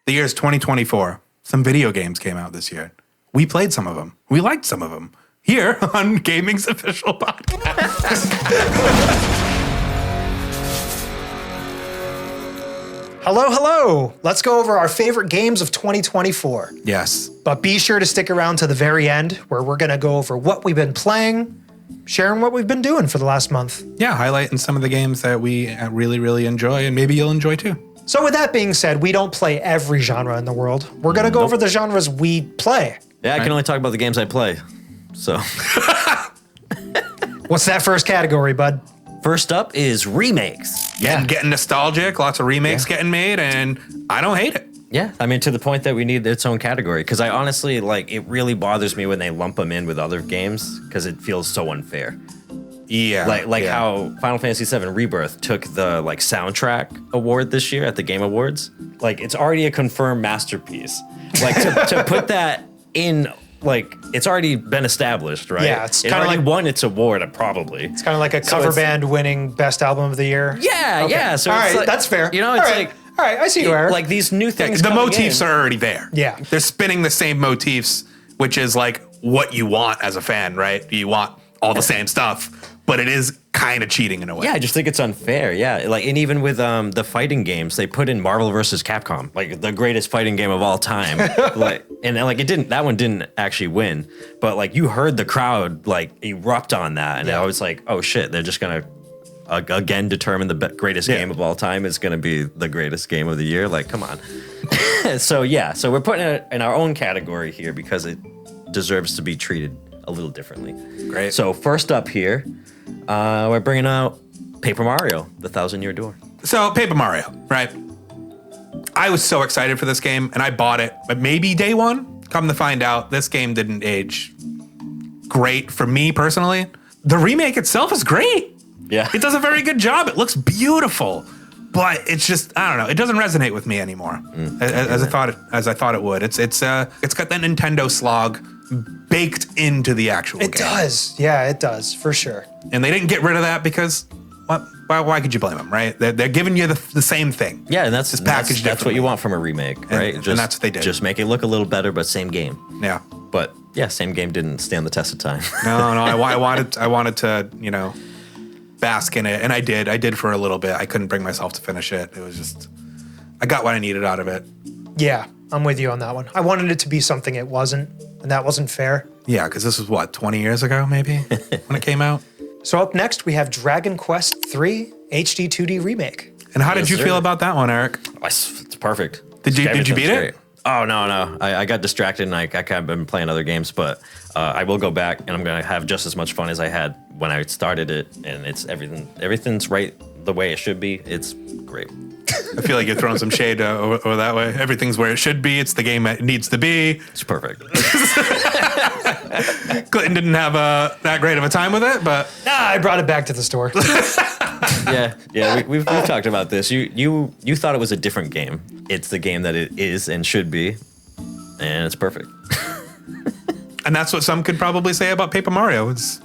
The year's 2024. Some video games came out this year. We played some of them. We liked some of them. Here on Gaming's official podcast. Hello. Let's go over our favorite games of 2024. Yes. But be sure to stick around to the very end where we're going to go over what we've been playing, sharing what we've been doing for the last month. Yeah, highlighting some of the games that we really, really enjoy, and maybe you'll enjoy too. So with that being said, we don't play every genre in the world. We're going to go over the genres we play. Yeah, I can only talk about the games I play. So, What's that first category, bud? first up is remakes. Yeah. Getting nostalgic, lots of remakes getting made, and I don't hate it. Yeah, I mean, to the point that we need its own category. Because I honestly, it really bothers me when they lump them in with other games because it feels so unfair. Yeah. How Final Fantasy VII Rebirth took the soundtrack award this year at the Game Awards. It's already a confirmed masterpiece. To put that in, it's already been established, right? Yeah, it's it kinda already like- won its award, probably. It's kind of like a cover band winning Best Album of the Year. Yeah, Okay. yeah. So all it's right, that's fair. You know, all it's right. All right, I see you, Eric. these new things. the coming motifs in. are already there. Yeah. They're spinning the same motifs, which is what you want as a fan, right? You want all the same stuff, but it is kind of cheating in a way. Yeah, I just think it's unfair. Yeah, and even with the fighting games, they put in Marvel vs. Capcom, the greatest fighting game of all time. It didn't. That one didn't actually win, but you heard the crowd erupt on that, and I was like, oh shit, they're just gonna again determine the greatest game of all time is gonna be the greatest game of the year. Come on. So we're putting it in our own category here because it deserves to be treated a little differently. Great. So first up here, we're bringing out Paper Mario: The Thousand Year Door. So Paper Mario, right? I was so excited for this game, and I bought it, but maybe day one. Come to find out, this game didn't age great for me personally. The remake itself is great. Yeah. It does a very good job. It looks beautiful, but it's just, I don't know. It doesn't resonate with me anymore as I thought it would. It's got that Nintendo slog baked into the actual game. It does. Yeah, it does, for sure. And they didn't get rid of that because why could you blame them, right? They're giving you the same thing. Yeah, and that's just packaged that's what differently. you want from a remake, right? And that's what they did. Just make it look a little better, but same game. Yeah. But yeah, same game didn't stand the test of time. No, I wanted to, bask in it, and I did. I did for a little bit. I couldn't bring myself to finish it. It was just, I got what I needed out of it. Yeah, I'm with you on that one. I wanted it to be something it wasn't, and that wasn't fair. Yeah, because this was 20 years ago, maybe, when it came out. So up next, we have Dragon Quest III HD 2D Remake. And how did Yes, you sir. feel about that one, Eric? It's perfect. Did you Everything's beat it? great. Oh, no. I got distracted and I kind of been playing other games, but I will go back and I'm going to have just as much fun as I had when I started it. And it's everything's right the way it should be. It's great. I feel like you're throwing some shade over that way. Everything's where it should be. It's the game it needs to be. It's perfect. Clinton didn't have that great of a time with it, but I brought it back to the store. Yeah. We've talked about this. You thought it was a different game. It's the game that it is and should be, and it's perfect. and that's what some could probably say about Paper Mario. It's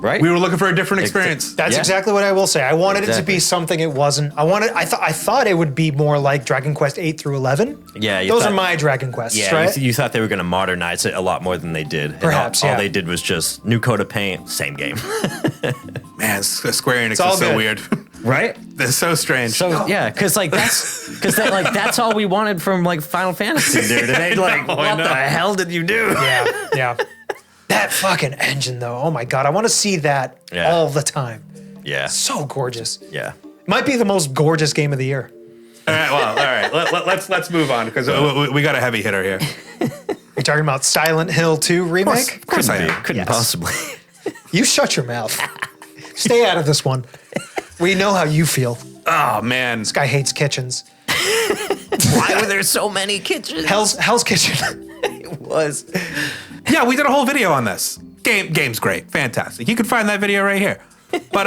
Right? we were looking for a different experience. That's Yeah. exactly what I will say. I wanted it to Exactly. be something it wasn't. I thought it would be more like Dragon Quest 8 through 11. Yeah, you Those thought- are my Dragon Quests, Yeah, right? you thought they were going to modernize it a lot more than they did. And Perhaps, all yeah. they did was just new coat of paint, same game. Man, Square Enix all is so good. weird. Right? They're so strange. So yeah, because that's all we wanted from Final Fantasy, dude. And they what the hell did you do? Yeah. That fucking engine, though. Oh my God. I want to see that Yeah. all the time. Yeah, So gorgeous. yeah. Might be the most gorgeous game of the year. all right. Let's move on because we got a heavy hitter here. You're talking about Silent Hill 2 remake? Of course I am. Couldn't Yes. possibly. You shut your mouth. Stay out of this one. We know how you feel. Oh man, This guy hates kitchens. Why were there so many kitchens? Hell's Kitchen. It was. yeah, we did a whole video on this. Game's great, fantastic. You can find that video right here. But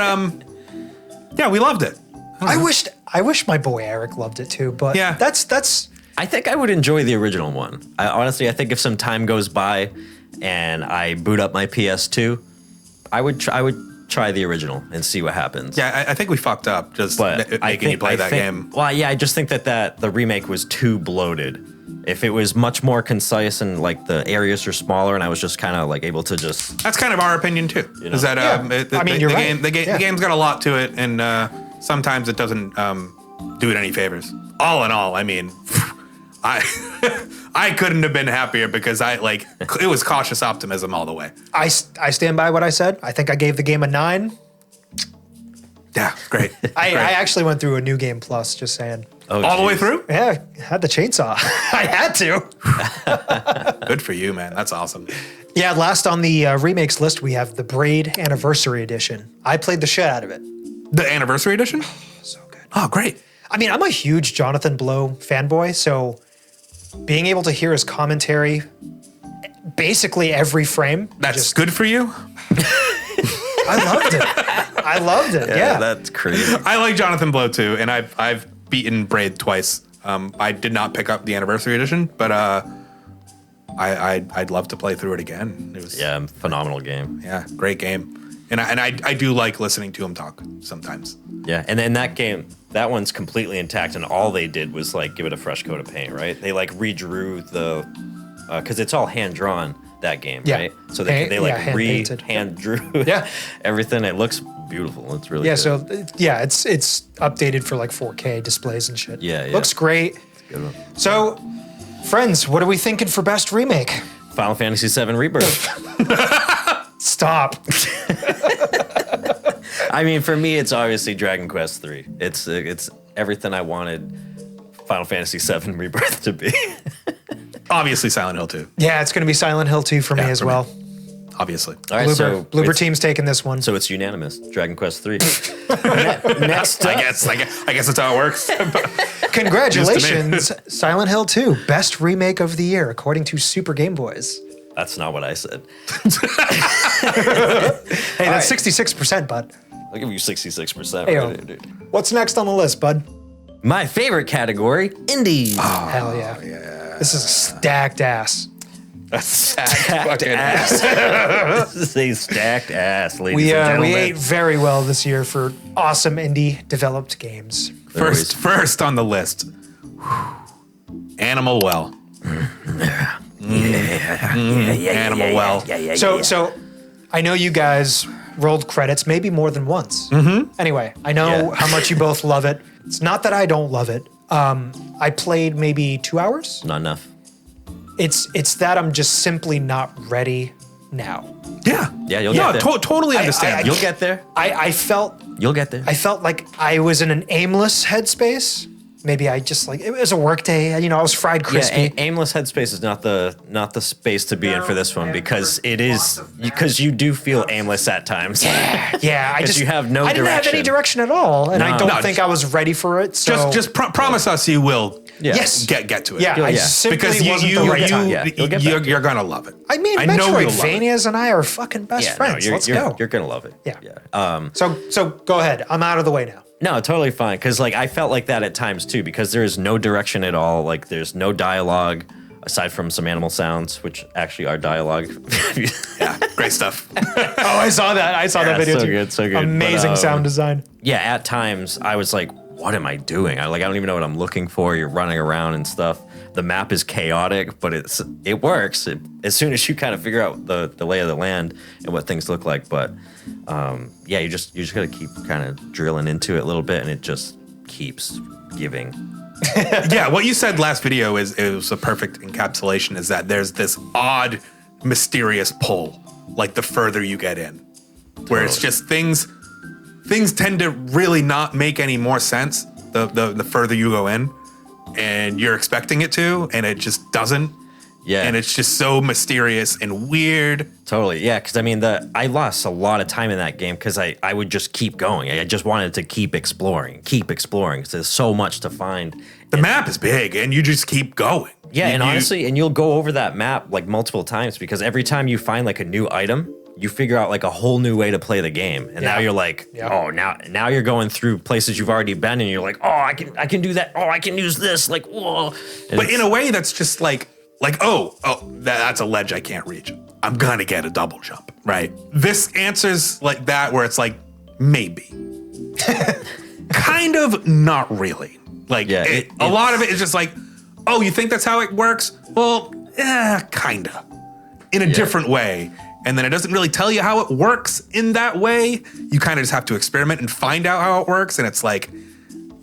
yeah, we loved it. I wish my boy Eric loved it too, but Yeah. that's I think I would enjoy the original one. I think if some time goes by and I boot up my PS2, I would try the original and see what happens. Yeah, I think we fucked up just But making you play that game. Well, yeah, I just think that the remake was too bloated. If it was much more concise and like the areas are smaller, and I was just kind of like able to just That's kind of our opinion too. You know? Is that I mean, you're right. the game's got a lot to it, and sometimes it doesn't do it any favors. All in all, I mean, I I couldn't have been happier because it was cautious optimism all the way. I stand by what I said. I think I gave the game a 9. Yeah, great. I Great. actually went through a New Game Plus, just saying. oh, all the way geez. through. Yeah, had the chainsaw. I had to. Good for you, man. That's awesome. Yeah, last on the remakes list, we have the Braid Anniversary Edition. I played the shit out of it. The anniversary edition. So good. Oh, great. I mean, I'm a huge Jonathan Blow fanboy, so being able to hear his commentary basically every frame. That's good for you. I loved it. I loved it. Yeah. That's crazy. I like Jonathan Blow too, and I've beaten Braid twice. I did not pick up the anniversary edition, but I'd love to play through it again. It was Phenomenal game. yeah, great game, and I do like listening to him talk sometimes. Yeah, and then that game, that one's completely intact, and all they did was like give it a fresh coat of paint, right? They like redrew the, because it's all hand drawn, that game, Yeah. right? So they like hand-painted. hand drew Yeah. everything. It looks beautiful. It's really Yeah, good. so it's updated for like 4K displays and shit. Yeah, yeah. Looks great. Good one. So, friends, what are we thinking for best remake? Final Fantasy VII Rebirth. Stop. I mean, for me, it's obviously Dragon Quest III. It's everything I wanted Final Fantasy VII Rebirth to be. Obviously, Silent Hill 2. Yeah, it's going to be Silent Hill 2 for me as for me. well. Obviously. All right, Bloober it's- team's taking this one. So it's unanimous. Dragon Quest III. Next I up, guess that's how it works. Congratulations, Silent Hill 2, best remake of the year, according to Super Game Boys. that's not what I said. Hey, that's 66%, bud. I'll give you 66%. Hey-o. right, dude. What's next on the list, bud? My favorite category, indies. Hell yeah. This is a stacked ass. Stacked ass. This is a stacked ass, ladies We and gentlemen. ate very well this year for awesome indie developed games. First on the list, Animal Well. Animal Well. So I know you guys rolled credits maybe more than once. Anyway, I know Yeah. how much you both love it. It's not that I don't love it. I played maybe 2 hours. Not enough. It's that I'm just simply not ready now. Yeah. Yeah, you'll No, get there. totally understand. You'll get there. I felt You'll get there. like I was in an aimless headspace. Maybe I just it was a work day. You know, I was fried crispy. Yeah, aimless headspace is not the space to be in for this one because it is because you do feel aimless at times. Yeah, I 'Cause just you have no I didn't have any direction. direction at all, and I No. don't No, think I was ready for it. So just promise us you will. Yeah. Yes. Get to it. yeah, I yeah. simply Because wasn't the right time. Yeah, you'll get back to you're gonna love it. I mean, know you'll love it. Metroidvanias and I are fucking best friends. you're, Let's you're, go. You're gonna love it. Yeah. So go ahead. I'm out of the way now. No, totally fine. Because I felt like that at times too. Because there is no direction at all. Like there's no dialogue aside from some animal sounds, which actually are dialogue. Yeah, great stuff. Oh, I saw that. I saw that video so too. good, so good. Amazing But, sound design. Yeah, at times I was like, what am I doing? I don't even know what I'm looking for. You're running around and stuff. The map is chaotic, but it works as soon as you kind of figure out the lay of the land and what things look like. But yeah, you just gotta keep kind of drilling into it a little bit, and it just keeps giving. Yeah, what you said last video it was a perfect encapsulation. Is that there's this odd, mysterious pull, like the further you get in, where it's just things tend to really not make any more sense the further you go in, and you're expecting it to, and it just doesn't. Yeah, And it's just so mysterious and weird. totally. Yeah, because I mean, I lost a lot of time in that game because I would just keep going. I just wanted to keep exploring. Because there's so much to find. The map is big, and you just keep going. Yeah, and You- honestly, and you'll go over that map like multiple times because every time you find like a new item, you figure out like a whole new way to play the game. And now Yeah. you're like, Yeah. oh, now you're going through places you've already been, and you're like, oh, I can do that. Oh, I can use this. Like, whoa. And But it's- in a way, that's just like that's a ledge I can't reach. I'm gonna get a double jump. Right. This answers like that where it's like, maybe. Kind of, not really. Like, Yeah, a lot of it is just like, oh, you think that's how it works? Well, kinda. In a different way. And then it doesn't really tell you how it works in that way. You kind of just have to experiment and find out how it works. And it's like,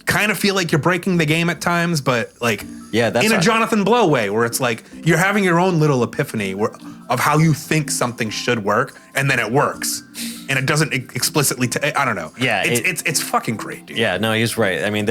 kind of feel like you're breaking the game at times, but like that's in a Jonathan Blow way, where it's like you're having your own little epiphany of how you think something should work, and then it works. And it doesn't explicitly, I don't know. Yeah, it's fucking great, dude. Yeah, no, he's right. I mean,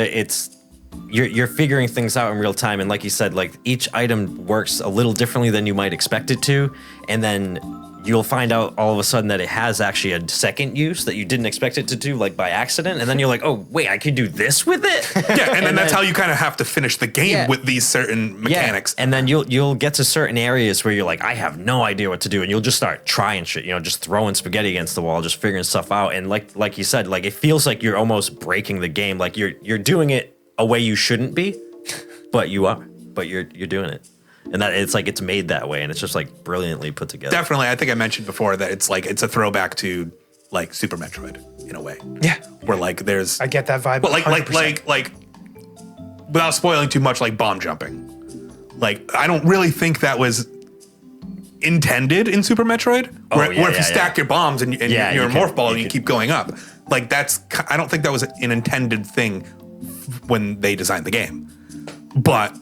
you're figuring things out in real time, and like you said, like each item works a little differently than you might expect it to, and then you'll find out all of a sudden that it has actually a second use that you didn't expect it to do, like by accident, and then you're like, oh wait, I could do this with it. Yeah, and then that's how you kind of have to finish the game with these certain mechanics. And then you'll get to certain areas where you're like, I have no idea what to do, and you'll just start trying shit, just throwing spaghetti against the wall, just figuring stuff out, and like you said, like it feels like you're almost breaking the game, like you're doing it a way you shouldn't be, but you're doing it. And that it's like it's made that way, and it's just like brilliantly put together. Definitely, I think I mentioned before that it's a throwback to like Super Metroid in a way. Yeah, where like there's I get that vibe. but like 100%. without spoiling too much, like bomb jumping. Like I don't really think that was intended in Super Metroid. Where if you stack your bombs and you're a morph ball and you keep going up, like I don't think that was an intended thing when they designed the game, but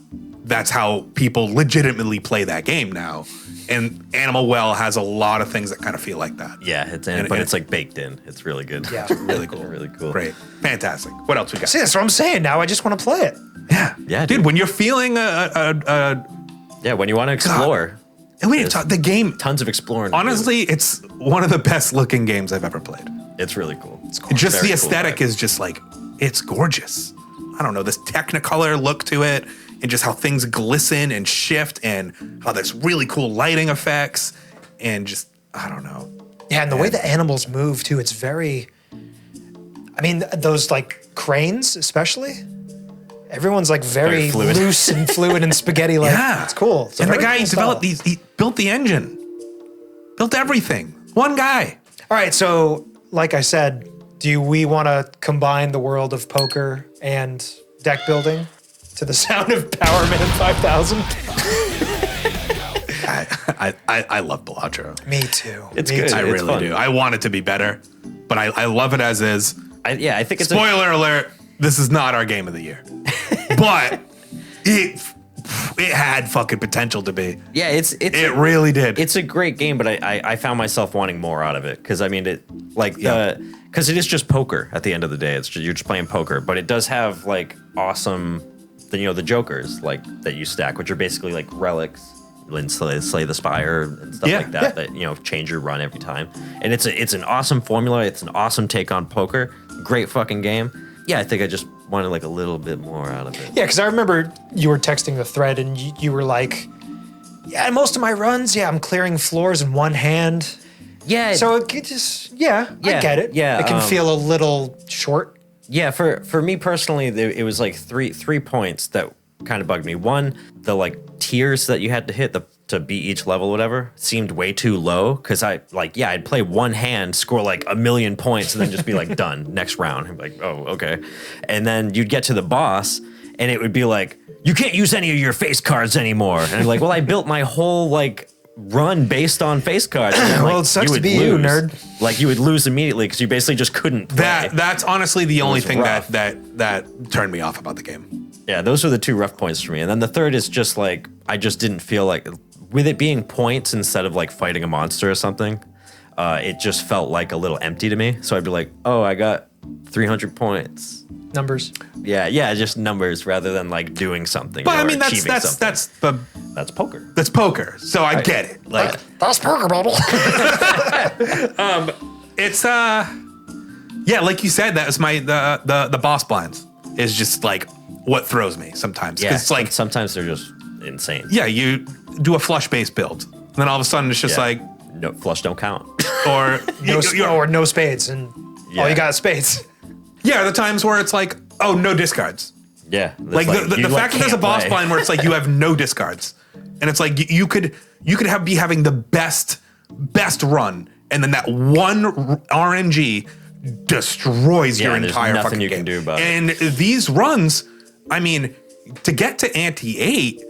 that's how people legitimately play that game now. And Animal Well has a lot of things that kind of feel like that. Yeah, it's like baked in. It's really good. Yeah, really cool. Really cool. Great. Fantastic. What else we got? See, that's what I'm saying. Now I just want to play it. Yeah, dude. When you're feeling when you want to explore. And we didn't talk the game. Tons of exploring. Honestly, it's one of the best looking games I've ever played. It's really cool. It's cool. Just the aesthetic is just like, it's gorgeous. I don't know, this Technicolor look to it, and just how things glisten and shift, and how there's really cool lighting effects, and just, I don't know. Yeah, and the way the animals move too, it's very, I mean, those like cranes especially, everyone's like very loose and fluid and spaghetti like. Yeah. It's cool. It's and the guy he built the engine, built everything. One guy. All right, so like I said, do we want to combine the world of poker and deck building to the sound of Power Man 5000? I love Bellagio. Me too. It's good. I really do. I want it to be better, but I love it as is. I think it's spoiler alert. This is not our game of the year, but it had fucking potential to be. Yeah, it really did. It's a great game, but I found myself wanting more out of it because I mean because it is just poker at the end of the day. You're just playing poker, but it does have like awesome, the jokers like that you stack, which are basically like relics, Slay the Spire and stuff like that. That change your run every time, and it's an awesome formula. It's an awesome take on poker. Great fucking game. Yeah, I think I just wanted like a little bit more out of it. Yeah, because I remember you were texting the thread and you were like, yeah, most of my runs, I'm clearing floors in one hand. Yeah. So it could just, I get it. Yeah. It can feel a little short. Yeah, for me personally, it was like three points that kind of bugged me. One, the like tiers that you had to hit to beat each level, whatever, seemed way too low. Because I'd play one hand, score like 1,000,000 points, and then just be like, done, next round. I'm like, oh, okay. And then you'd get to the boss, and it would be like, you can't use any of your face cards anymore. And I'm like, well, I built my whole like run based on face cards. And, well, it sucks to be you, nerd. Like you would lose immediately because you basically just couldn't play. That's honestly the only thing that turned me off about the game. Yeah, those were the two rough points for me. And then the third is just like, I just didn't feel like, with it being points instead of like fighting a monster or something, it just felt like a little empty to me. So I'd be like, oh, I got 300 points. Numbers. Yeah, just numbers rather than like doing something. But I mean, that's poker. That's poker. So I get it. Like that's poker, baby. It's like you said, that was the boss blinds is just like what throws me sometimes. Yeah, it's like sometimes they're just insane. Yeah, you do a flush based build, and then all of a sudden it's just like no flush don't count, or no spades, and all you got is spades. Yeah, the times where it's like, oh, no discards. Yeah, like the fact that there's a boss blind where it's like you have no discards, and it's like you could be having the best run, and then that one RNG destroys your there's entire nothing fucking you game. can do about it. And these runs, I mean, to get to ante 8,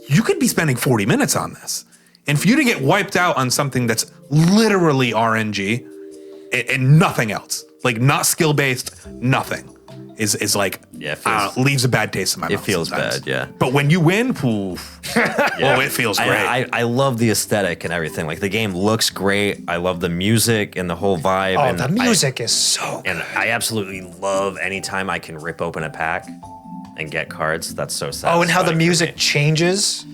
you could be spending 40 minutes on this. And for you to get wiped out on something that's literally RNG and nothing else, like not skill based, nothing is like leaves a bad taste in my mouth. It feels sometimes. bad, yeah. But when you win, it feels great. I love the aesthetic and everything. Like the game looks great. I love the music and the whole vibe. Oh, and the music is so good. And I absolutely love anytime I can rip open a pack and get cards. That's so satisfying. Oh, and how the for music me. changes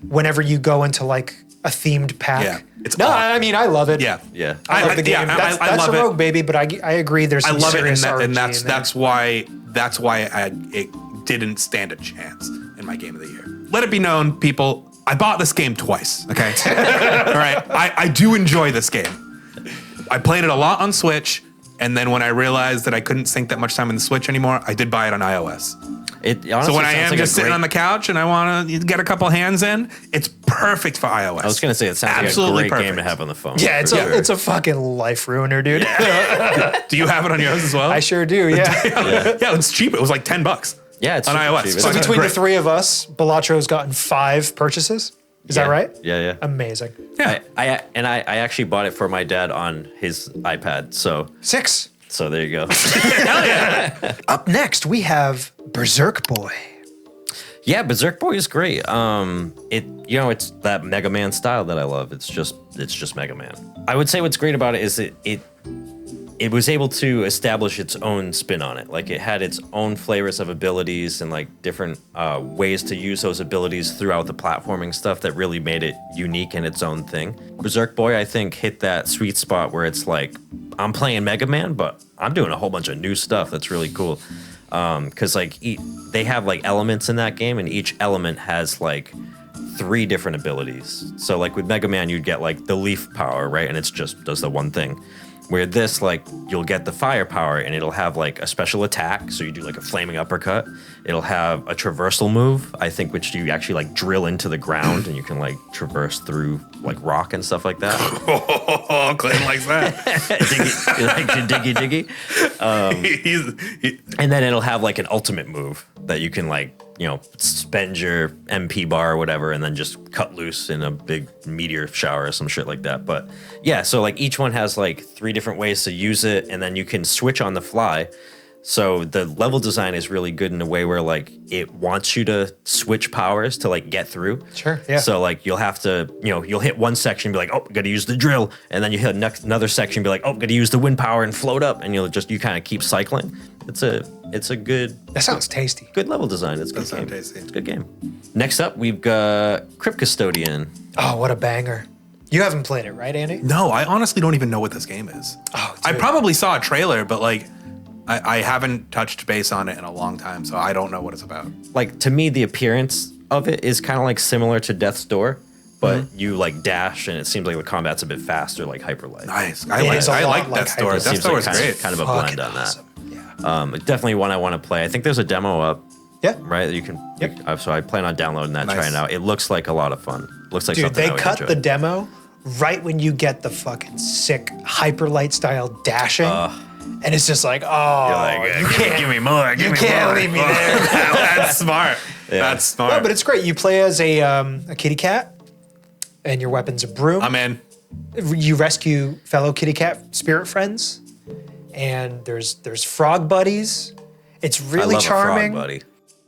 whenever you go into like a themed pack. Yeah, it's no, awesome. I mean I love it. Yeah. I love the game. I That's a love it. rogue baby, but I agree. There's I some love it, serious RNG and in there. that's why it didn't stand a chance in my game of the year. Let it be known, people, I bought this game twice. Okay, all right. I do enjoy this game. I played it a lot on Switch, and then when I realized that I couldn't sink that much time in the Switch anymore, I did buy it on iOS. It honestly So when I sounds am like just a sitting great- on the couch and I want to get a couple hands in, it's perfect for iOS. I was gonna say it sounds Absolutely like a great game perfect. to have on the phone. Yeah, it's for a sure. it's a fucking life ruiner, dude. Do you have it on yours as well? I sure do. Yeah. Yeah, it's cheap. It was like $10. Yeah, it's on super iOS. cheap. So So between great. the three of us, Balatro's gotten 5 purchases. Is that right? Yeah. Amazing. Yeah. I actually bought it for my dad on his iPad. So 6. there you go. Up next, we have Berserk Boy. Yeah, Berserk Boy is great. It's that Mega Man style that I love. It's just Mega Man. I would say what's great about it is it was able to establish its own spin on it. Like it had its own flavors of abilities and like different ways to use those abilities throughout the platforming stuff that really made it unique in its own thing. Berserk Boy, I think, hit that sweet spot where it's like, I'm playing Mega Man, but I'm doing a whole bunch of new stuff that's really cool. Because like they have like elements in that game, and each element has like 3 different abilities. So like with Mega Man, you'd get like the leaf power, right? And it's just does the one thing. Where this, like, you'll get the fire power and it'll have like a special attack. So you do like a flaming uppercut. It'll have a traversal move, I think, which you actually like drill into the ground and you can like traverse through like rock and stuff like that. Oh, Clayton likes that. diggy. And then it'll have like an ultimate move that you can like, spend your MP bar or whatever and then just cut loose in a big meteor shower or some shit like that. But yeah, so like each one has like 3 different ways to use it and then you can switch on the fly. So the level design is really good in a way where like it wants you to switch powers to like get through. Sure, yeah. So like you'll have to, you'll hit one section, be like, oh, gotta use the drill. And then you hit another section, be like, oh, gotta use the wind power and float up. And you kind of keep cycling. It's a good. That sounds tasty. Good level design. It's a good game. tasty. It's a good game. Next up, we've got Crypt Custodian. Oh, what a banger. You haven't played it, right, Andy? No, I honestly don't even know what this game is. Oh, I dude. probably saw a trailer, but like I haven't touched base on it in a long time, so I don't know what it's about. Like to me, the appearance of it is kind of like similar to Death's Door, but you like dash and it seems like the combat's a bit faster, like Hyper Light. Nice. It I is a like lot like Death's Door. Hyper- Death's Seems Door like is kind great. of, kind of a Fucking blend on that. awesome. Yeah. Definitely one I want to play. I think there's a demo up, Yeah. right? You can. Yep. So I plan on downloading that, Nice. trying it out. It looks like a lot of fun. Looks like Dude, something they I would cut enjoy. the demo right when you get the fucking sick hyperlight style dashing. And it's just like, oh, you can't give me more. you can't leave me there. That's smart. That's smart. No, but it's great. You play as a kitty cat, and your weapon's a broom. I'm in. You rescue fellow kitty cat spirit friends, and there's frog buddies. It's I really love charming. a frog, buddy.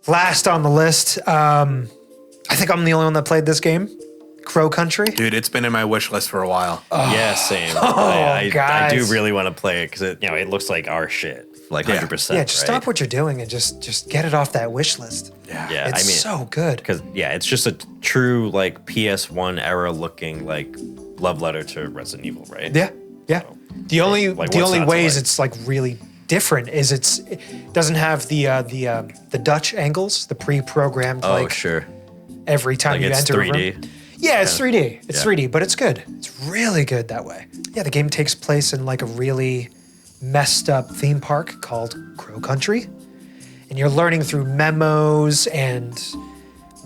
Last on the list, I think I'm the only one that played this game, Crow Country. Dude, it's been in my wish list for a while. Yeah, same. I do guys. really want to play it because it looks like our shit, like Yeah. 100%. Yeah, just stop what you're doing and just get it off that wish list. Yeah, It's so good. because it's just a true like PS1 era looking like love letter to Resident Evil, right? Yeah, yeah. The only like, the what's only not to ways like? it's like really different is it doesn't have the Dutch angles, the pre-programmed Oh, like sure. every time Like you it's enter a 3D. room. Yeah, it's 3D. It's Yeah. 3D, but it's good. It's really good that way. Yeah, the game takes place in like a really messed up theme park called Crow Country. And you're learning through memos and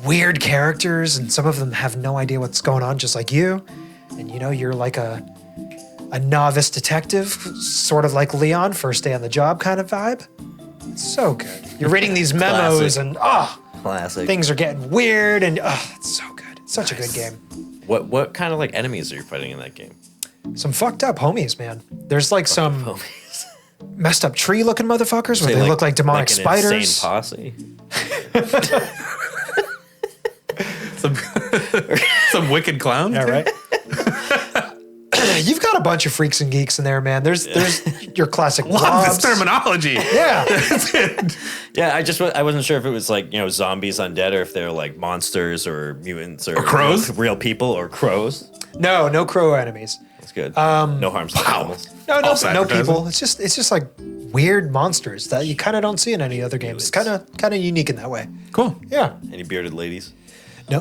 weird characters, and some of them have no idea what's going on, just like you. And you're like a a novice detective, sort of like Leon, first day on the job kind of vibe. It's so good. You're reading these memos Classic. and Classic. things are getting weird and it's so good. It's such a good game. What kind of like enemies are you fighting in that game? Some fucked up homies, man. There's like some Homies. messed up tree looking motherfuckers where Say, they look like demonic an spiders. Insane posse. Some wicked clowns. Yeah, right. You've got a bunch of freaks and geeks in there, man. There's your classic Love this blobs. terminology. Yeah. Yeah, I wasn't sure if it was like, zombies undead or if they're like monsters or mutants or crows? real people or crows. No crow enemies. That's good. No harms to animals. No False no advertising. people. It's just like weird monsters that you kind of don't see in any other games. It's kind of unique in that way. Cool. Yeah. Any bearded ladies? No.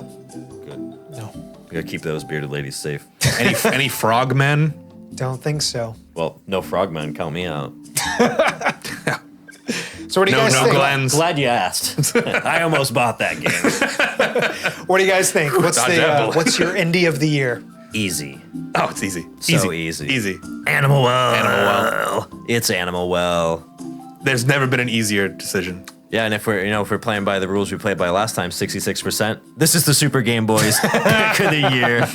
Good. No. We gotta keep those bearded ladies safe. Any frogmen? Don't think so. Well, no frogmen, count me out. So what do you No, guys no think? Glens. Glad you asked. I almost bought that game. What do you guys think? What's Dodge that bullet. what's your indie of the year? Easy. Oh, it's easy. So easy. Easy. Animal Well. Animal Well. It's Animal Well. There's never been an easier decision. Yeah, and if we're playing by the rules we played by last time, 66%. This is the Super Game Boys pick of the year.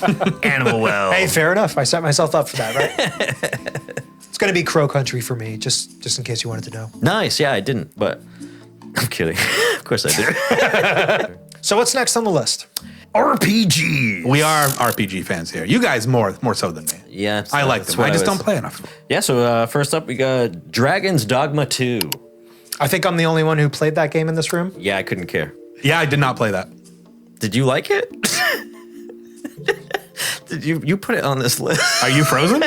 Animal Well. Hey, fair enough. I set myself up for that, right? It's gonna be Crow Country for me, just in case you wanted to know. Nice. Yeah, I didn't, but I'm kidding. Of course I did. So what's next on the list? RPG. We are RPG fans here. You guys more so than me. Yeah, I like that's them. what I just was- don't play enough. Yeah, so first up we got Dragon's Dogma 2. I think I'm the only one who played that game in this room. Yeah, I couldn't care. Yeah, I did not play that. Did you like it? Did you put it on this list? Are you frozen?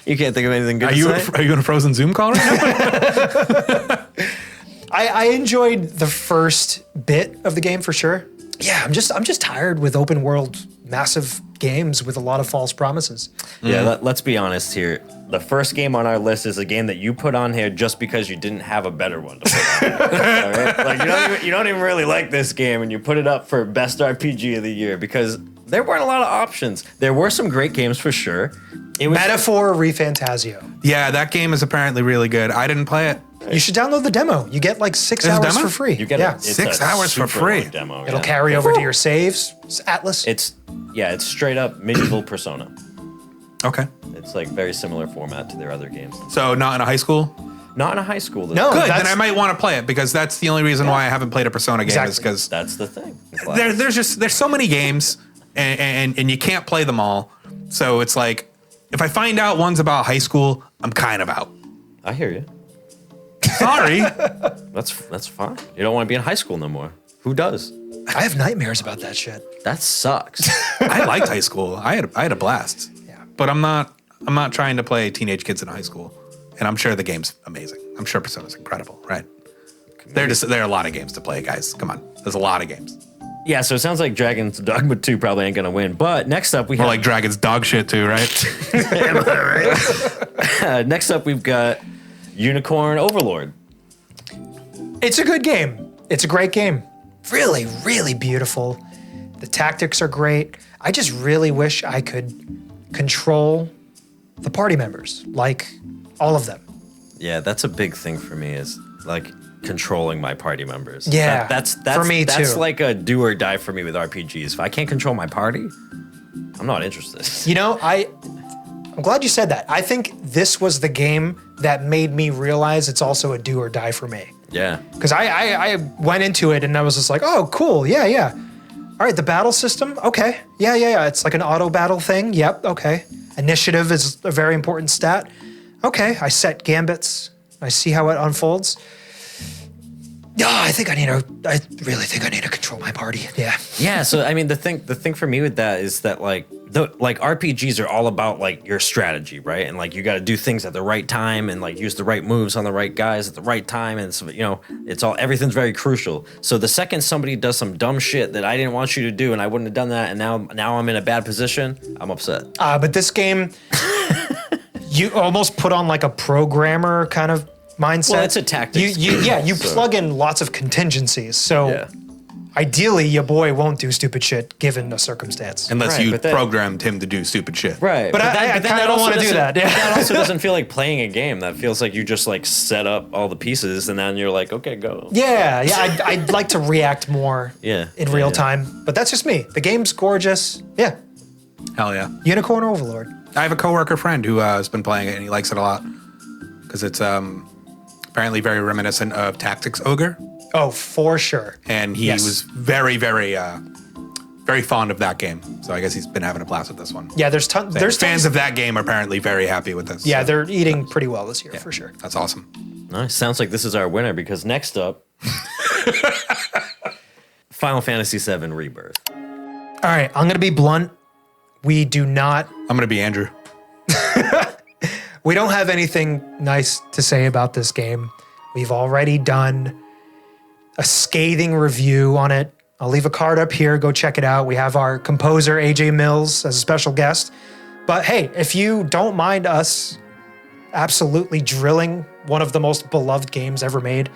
You can't think of anything good Are to you say? are you in a frozen Zoom call right now? I enjoyed the first bit of the game for sure. Yeah, I'm just tired with open world massive games with a lot of false promises. Yeah, let's be honest here. The first game on our list is a game that you put on here just because you didn't have a better one to put on. All right? Like you don't even really like this game, and you put it up for best RPG of the year because there weren't a lot of options. There were some great games for sure. It was Metaphor Refantasio. Yeah, that game is apparently really good. I didn't play it. You should download the demo. You get like 6 There's a hours demo? for free. you get yeah. it's 6 a hours for super free. long demo. It'll yeah. carry over to your saves. It's Atlas. It's straight up medieval Persona. Okay. It's like very similar format to their other games. So not in a high school? Not in a high school. Though. No. Good, then that's- I might want to play it because that's the only reason why I haven't played a Persona game is Exactly. because That's the thing. there's so many games and you can't play them all. So it's like if I find out one's about high school, I'm kind of out. I hear you. Sorry. That's fine. You don't want to be in high school no more. Who does? I have nightmares about that shit. That sucks. I liked high school. I had a blast. Yeah. But I'm not trying to play teenage kids in high school. And I'm sure the game's amazing. I'm sure Persona's incredible, right? There are a lot of games to play, guys. Come on. There's a lot of games. Yeah, so it sounds like Dragon's Dogma 2 probably ain't gonna win. But next up we More have like Dragon's dog shit too, right? next up we've got Unicorn Overlord. It's a good game. It's a great game. Really, really beautiful. The tactics are great. I just really wish I could control the party members, like all of them. Yeah, that's a big thing for me is like controlling my party members. Yeah, that's for me that's too. like a do or die for me with RPGs. If I can't control my party, I'm not interested. You know, I'm glad you said that. I think this was the game that made me realize it's also a do or die for me. Yeah. Because I went into it and I was just like, oh, cool. Yeah. All right, the battle system. Okay. Yeah. It's like an auto battle thing. Yep. Okay. Initiative is a very important stat. Okay. I set gambits. I see how it unfolds. Yeah, I really think I need to control my party. Yeah. Yeah, so I mean the thing for me with that is that like RPGs are all about like your strategy, right? And like you got to do things at the right time and like use the right moves on the right guys at the right time, and so, everything's very crucial. So the second somebody does some dumb shit that I didn't want you to do and I wouldn't have done that, and now I'm in a bad position, I'm upset. But this game, you almost put on like a programmer kind of mindset. Well, it's a tactics You game, so- plug in lots of contingencies. So Yeah. Ideally, your boy won't do stupid shit given a circumstance. Unless Right, you but then- programmed him to do stupid shit. Right. But I then kinda that don't also wanna do doesn't- that, yeah. That also doesn't feel like playing a game. That feels like you just like set up all the pieces and then you're like, okay, go. Yeah, I'd like to react more Yeah, in yeah, real yeah. time, but that's just me. The game's gorgeous. Yeah, Hell yeah. Unicorn Overlord. I have a coworker friend who has been playing it and he likes it a lot because it's apparently very reminiscent of Tactics Ogre, Oh, for sure. and he Yes. was very, very, very fond of that game. So I guess he's been having a blast with this one. Yeah, there's tons. And There's fans tons. of that game are apparently very happy with this. Yeah, so they're eating pretty well this year for sure. that's awesome. Nice. Sounds like this is our winner because next up, Final Fantasy VII Rebirth. All right, I'm gonna be blunt. We do not. I'm gonna be Andrew. We don't have anything nice to say about this game. We've already done a scathing review on it. I'll leave a card up here. Go check it out. We have our composer, AJ Mills, as a special guest. But hey, if you don't mind us absolutely drilling one of the most beloved games ever made,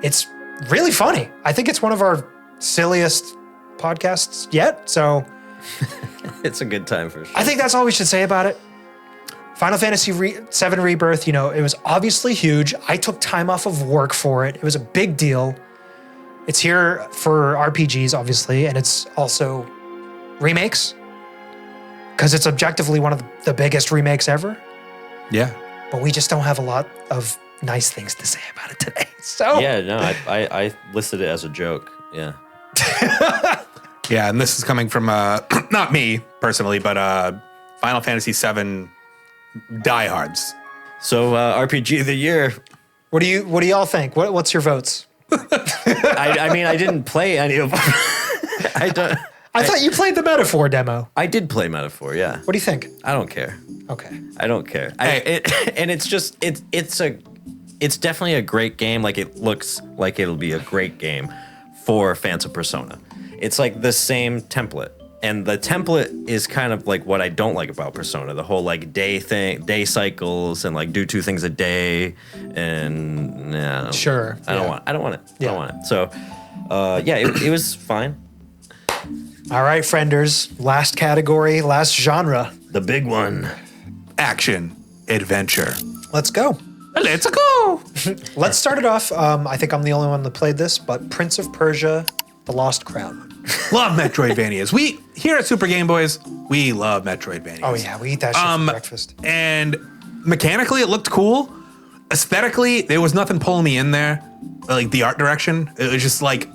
it's really funny. I think it's one of our silliest podcasts yet. So It's a good time for sure. I think that's all we should say about it. Final Fantasy VII Rebirth, you know, it was obviously huge. I took time off of work for it. It was a big deal. It's here for RPGs, obviously, and it's also remakes because it's objectively one of the biggest remakes ever. Yeah. But we just don't have a lot of nice things to say about it today. So Yeah, no, I listed it as a joke. Yeah. Yeah, and this is coming from not me personally, but Final Fantasy VII diehards. So RPG of the year. what do y'all think? What's your votes? I mean, I didn't play any of them. I don't. I thought you played the Metaphor demo. I did play Metaphor. Yeah. What do you think? I don't care. Okay. I don't care. Hey. And it's just it's definitely a great game. Like it looks like it'll be a great game for fans of Persona. It's like the same template. And the template is kind of like what I don't like about Persona. The whole like day cycles and like do 2 things a day and Sure, I don't yeah. want it. I don't Yeah. want it. So yeah, it was fine. All right, frienders. Last category, last genre. The big one. Action, adventure. Let's go. Let's go. Let's start it off. I think I'm the only one that played this, but Prince of Persia, The Lost Crown. Love Metroidvanias. We here at Super Game Boys, we love Metroidvanias. Oh yeah, we eat that shit for breakfast. And mechanically, it looked cool. Aesthetically, there was nothing pulling me in there. Like the art direction, it was just like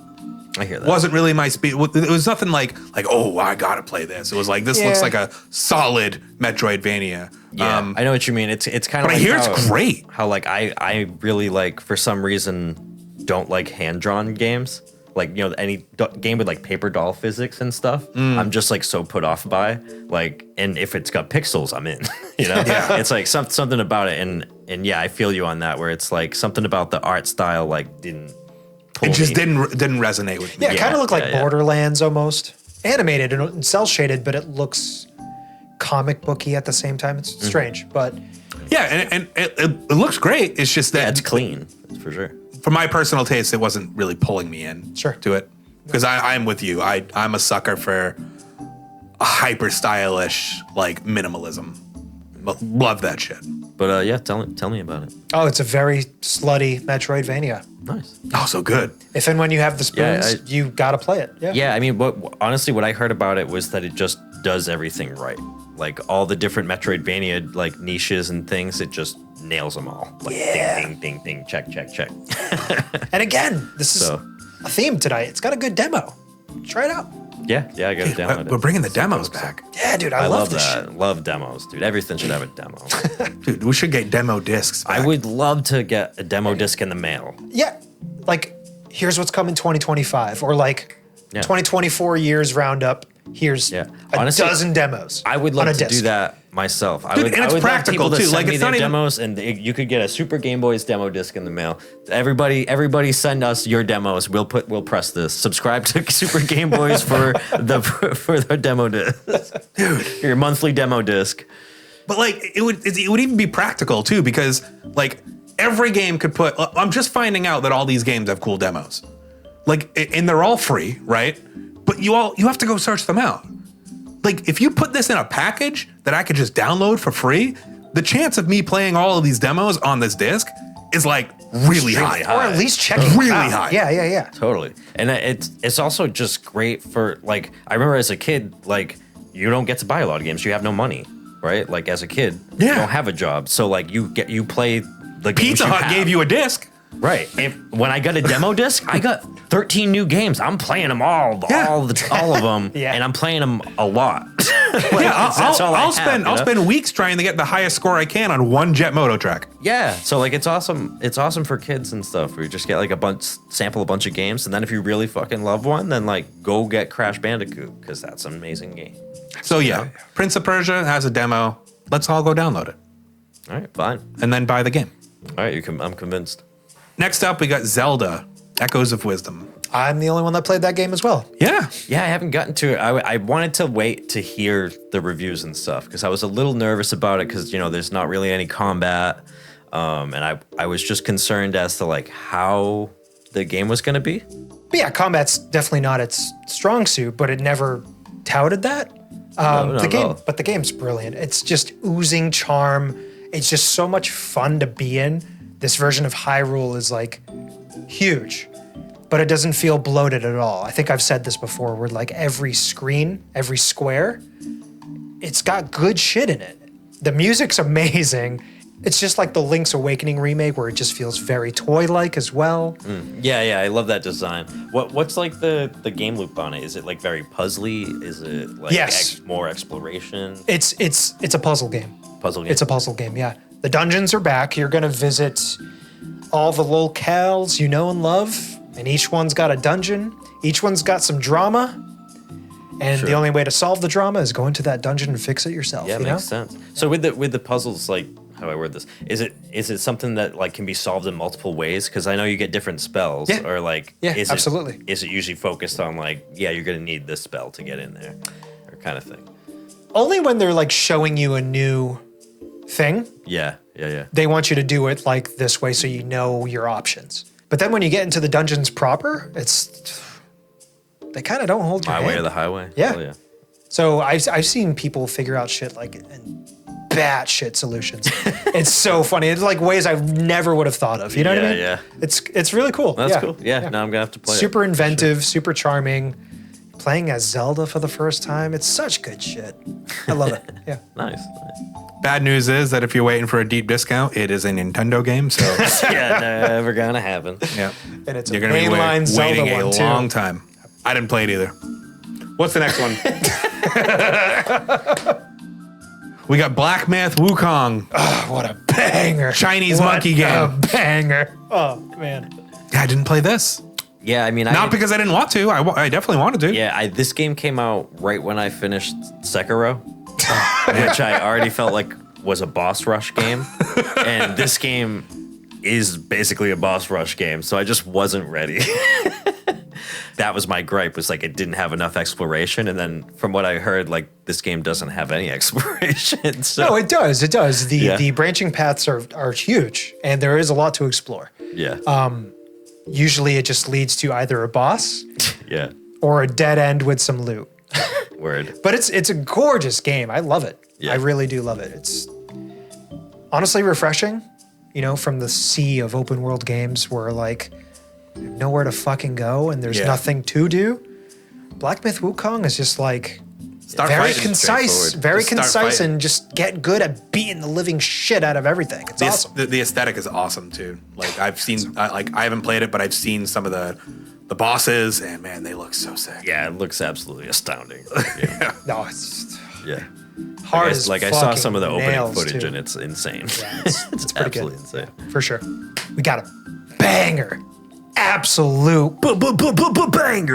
I hear that. wasn't really my speed. It was nothing like oh, I gotta play this. It was like this looks Yeah. like a solid Metroidvania. Yeah, I know what you mean. It's kind of. but I like hear how, it's great. How like I really like for some reason don't like hand drawn games. Like any game with like paper doll physics and stuff. I'm just like so put off by like, and if it's got pixels, I'm in. Yeah. It's like something about it, and yeah, I feel you on that. Where it's like something about the art style like didn't. Pull It just me. didn't resonate with me. Yeah, it kind of looked like yeah. Borderlands almost. Animated and cel shaded, but it looks comic booky at the same time. It's strange, but Yeah, and it looks great. It's just that Yeah, it's clean for sure. for my personal taste, it wasn't really pulling me in Sure. to it. Because I'm with you. I'm a sucker for a hyper stylish like minimalism. Love that shit. But yeah, tell me about it. oh, it's a very slutty Metroidvania. Nice. Oh, so good. If and when you have the Yeah, spoons, you gotta play it. Yeah. Yeah, I mean, honestly, what I heard about it was that it just does everything right. Like all the different Metroidvania like niches and things, it just nails them all. Like ding, ding, ding, ding, check, check, check. And again, this is So- a theme tonight. It's got a good demo. Try it out. Yeah, I got it down. We're bringing the demos back. Yeah, dude, I love love this that. shit. Love demos, dude. Everything should have a demo. Dude, we should get demo discs back. I would love to get a demo disc in the mail. Yeah, like here's what's coming 2025, or like Yeah. 2024 years roundup. Here's Yeah. a Honestly, dozen demos. I would on love a to disc. do that myself. I Dude, would, and it's I would practical, love people to too. send Like, me it's their not even- demos, and you could get a Super Game Boys demo disc in the mail. Everybody, send us your demos. We'll press this. Subscribe to Super Game Boys for the demo disc, dude. Your monthly demo disc. But like it would even be practical too, because like every game could put. I'm just finding out that all these games have cool demos. Like, and they're all free, right? But you have to go search them out. Like, if you put this in a package that I could just download for free, the chance of me playing all of these demos on this disc is like really high. Or at least checking Really them out. high. Yeah. Totally. And it's also just great for, like, I remember as a kid, like, you don't get to buy a lot of games. You have no money, right? Like, as a kid, you don't have a job. So, like, you play the games Pizza you Hut have. gave you a disc. Right. When I got a demo disc, I got 13 new games. I'm playing them all of them, Yeah. and I'm playing them a lot. I'll spend weeks trying to get the highest score I can on one Jet Moto track. Yeah. So like it's awesome. It's awesome for kids and stuff. Where you just get like sample a bunch of games, and then if you really fucking love one, then like go get Crash Bandicoot because that's an amazing game. So yeah, Prince of Persia has a demo. Let's all go download it All right, fine. and then buy the game. All right, I'm convinced. Next up, we got Zelda: Echoes of Wisdom. I'm the only one that played that game as well. Yeah, Yeah, I haven't gotten to it. I wanted to wait to hear the reviews and stuff because I was a little nervous about it because, you know, there's not really any combat. And I was just concerned as to like how the game was going to be. But yeah, combat's definitely not its strong suit, but it never touted that. not The at game, all. but the game's brilliant. It's just oozing charm. It's just so much fun to be in. This version of Hyrule is like huge, but it doesn't feel bloated at all. I think I've said this before, where like every screen, every square, it's got good shit in it. The music's amazing. It's just like the Link's Awakening remake, where it just feels very toy-like as well. Yeah, I love that design. What's like the game loop on it? Is it like very puzzly? Is it like Yes. more exploration? It's a puzzle game. Puzzle game. It's a puzzle game, yeah. The dungeons are back. You're gonna visit all the locales you know and love, and each one's got a dungeon. Each one's got some drama, and the only way to solve the drama is go into that dungeon and fix it yourself. Yeah, you makes know? sense. So with the puzzles, like how do I word this? Is it something that like can be solved in multiple ways? Because I know you get different spells, Yeah. or like is absolutely. Is it usually focused on like you're gonna need this spell to get in there, or kind of thing? Only when they're like showing you a new thing, Yeah. they want you to do it like this way so you know your options. But then when you get into the dungeons proper, they kind of don't hold your My hand. way or the highway. Yeah. Hell yeah. So I've seen people figure out shit like in batshit solutions. It's so funny. It's like ways I never would have thought of. You know what I mean? Yeah. It's really cool. That's cool. Yeah. Now I'm gonna have to play it. Super inventive, super charming. Playing as Zelda for the first time. It's such good shit. I love it. Yeah. Nice. bad news is that if you're waiting for a deep discount, it is a Nintendo game. So Yeah, never gonna happen. yeah, And it's you're a gonna be mainline Zelda waiting a one too. long time. I didn't play it either. What's the next one? We got Black Myth Wukong, What a banger. Chinese What monkey game. a banger. Oh, man. I didn't play this. Yeah, I mean, Not because I didn't want to. I definitely wanted to. Yeah, this game came out right when I finished Sekiro, which I already felt like was a boss rush game. And this game is basically a boss rush game, so I just wasn't ready. That was my gripe, was like it didn't have enough exploration. And then from what I heard, like this game doesn't have any exploration. So No, it does. It does. Yeah. The branching paths are huge, and there is a lot to explore. yeah. Usually it just leads to either a boss Yeah. or a dead end with some loot. Word. But it's a gorgeous game. I love it. Yeah. I really do love it. It's honestly refreshing, from the sea of open world games where like you have nowhere to fucking go and there's Yeah. nothing to do. Black Myth Wukong is just like Start very fighting. concise, straightforward. very Just start concise, fighting. and just get good at beating the living shit out of everything. It's awesome. The aesthetic is awesome too. Like I've seen, I haven't played it, but I've seen some of the bosses, and man, they look so sick. Yeah, it looks absolutely astounding. No, it's just Yeah. hard as I saw some of the fucking opening nails, footage too. and it's insane. Yeah, it's pretty good. Absolutely insane. For sure. We got a banger. Absolute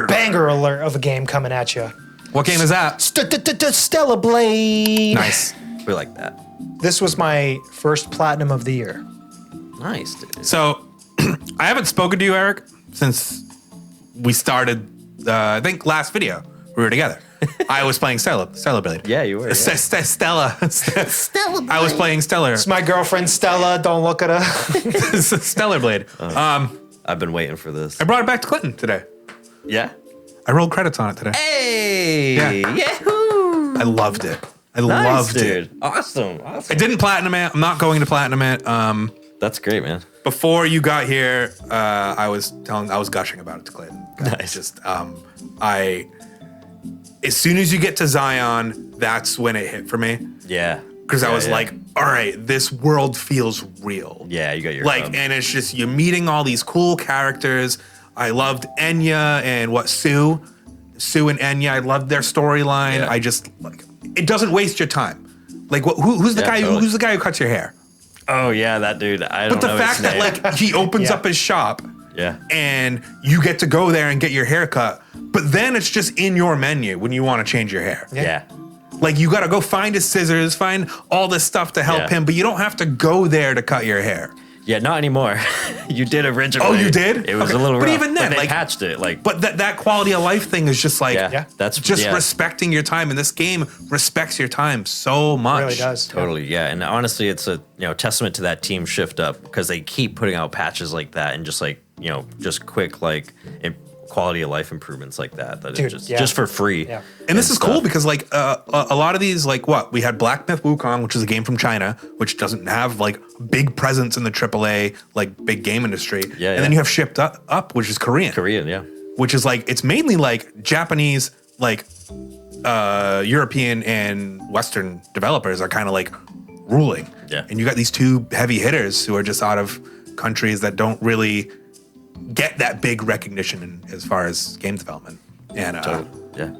banger alert of a game coming at you. What game is that? Stella Blade. Nice. We like that. This was my first platinum of the year. Nice, dude. So I haven't spoken to you, Eric, since we started. I think last video we were together. I was playing Stella Blade. Yeah, you were. Yeah. Stella. I was playing Stellar. It's my girlfriend Stella. Don't look at her. Stellar Blade. I've been waiting for this. I brought it back to Clinton today. Yeah. I rolled credits on it today. Hey. Yeah. Yahoo. I loved it. I Nice, loved dude. it. Awesome. I didn't platinum it. I'm not going to platinum it. That's great, man. Before you got here, I was gushing about it to Clayton. Nice. Just as soon as you get to Zion, that's when it hit for me. Yeah. Because I was yeah. like, all right, this world feels real. Yeah, you got your like, hub. and it's just you're meeting all these cool characters. I loved Enya and Sue and Enya. I loved their storyline. Yeah. I just like it doesn't waste your time. Like, who's the Yeah, guy? totally. Who's the guy who cuts your hair? Oh yeah, that dude. I don't But the know fact his that name. like he opens Yeah. up his shop. Yeah. And you get to go there and get your hair cut, but then it's just in your menu when you want to change your hair. Yeah. Like you got to go find his scissors, find all this stuff to help Yeah. him, but you don't have to go there to cut your hair. Yeah, not anymore. You did originally. Oh, you did? It was Okay. a little rough. But even then, they like- patched it. Like, But that quality of life thing is just like yeah, that's just yeah, respecting your time, and this game respects your time so much. It really does. totally. Yeah, and honestly, it's a testament to that team shift up because they keep putting out patches like that and just like just quick like quality of life improvements like that. That Dude, is just yeah. just for free. Yeah. And this is cool stuff. because like a lot of these, like we had Black Myth Wukong, which is a game from China, which doesn't have like big presence in the AAA like big game industry. Yeah, and then yeah. you have Shipped Up, which is Korean. Korean, yeah. Which is like it's mainly like Japanese, like European and Western developers are kind of like ruling. Yeah. And you got these two heavy hitters who are just out of countries that don't really get that big recognition as far as game development. And Yeah.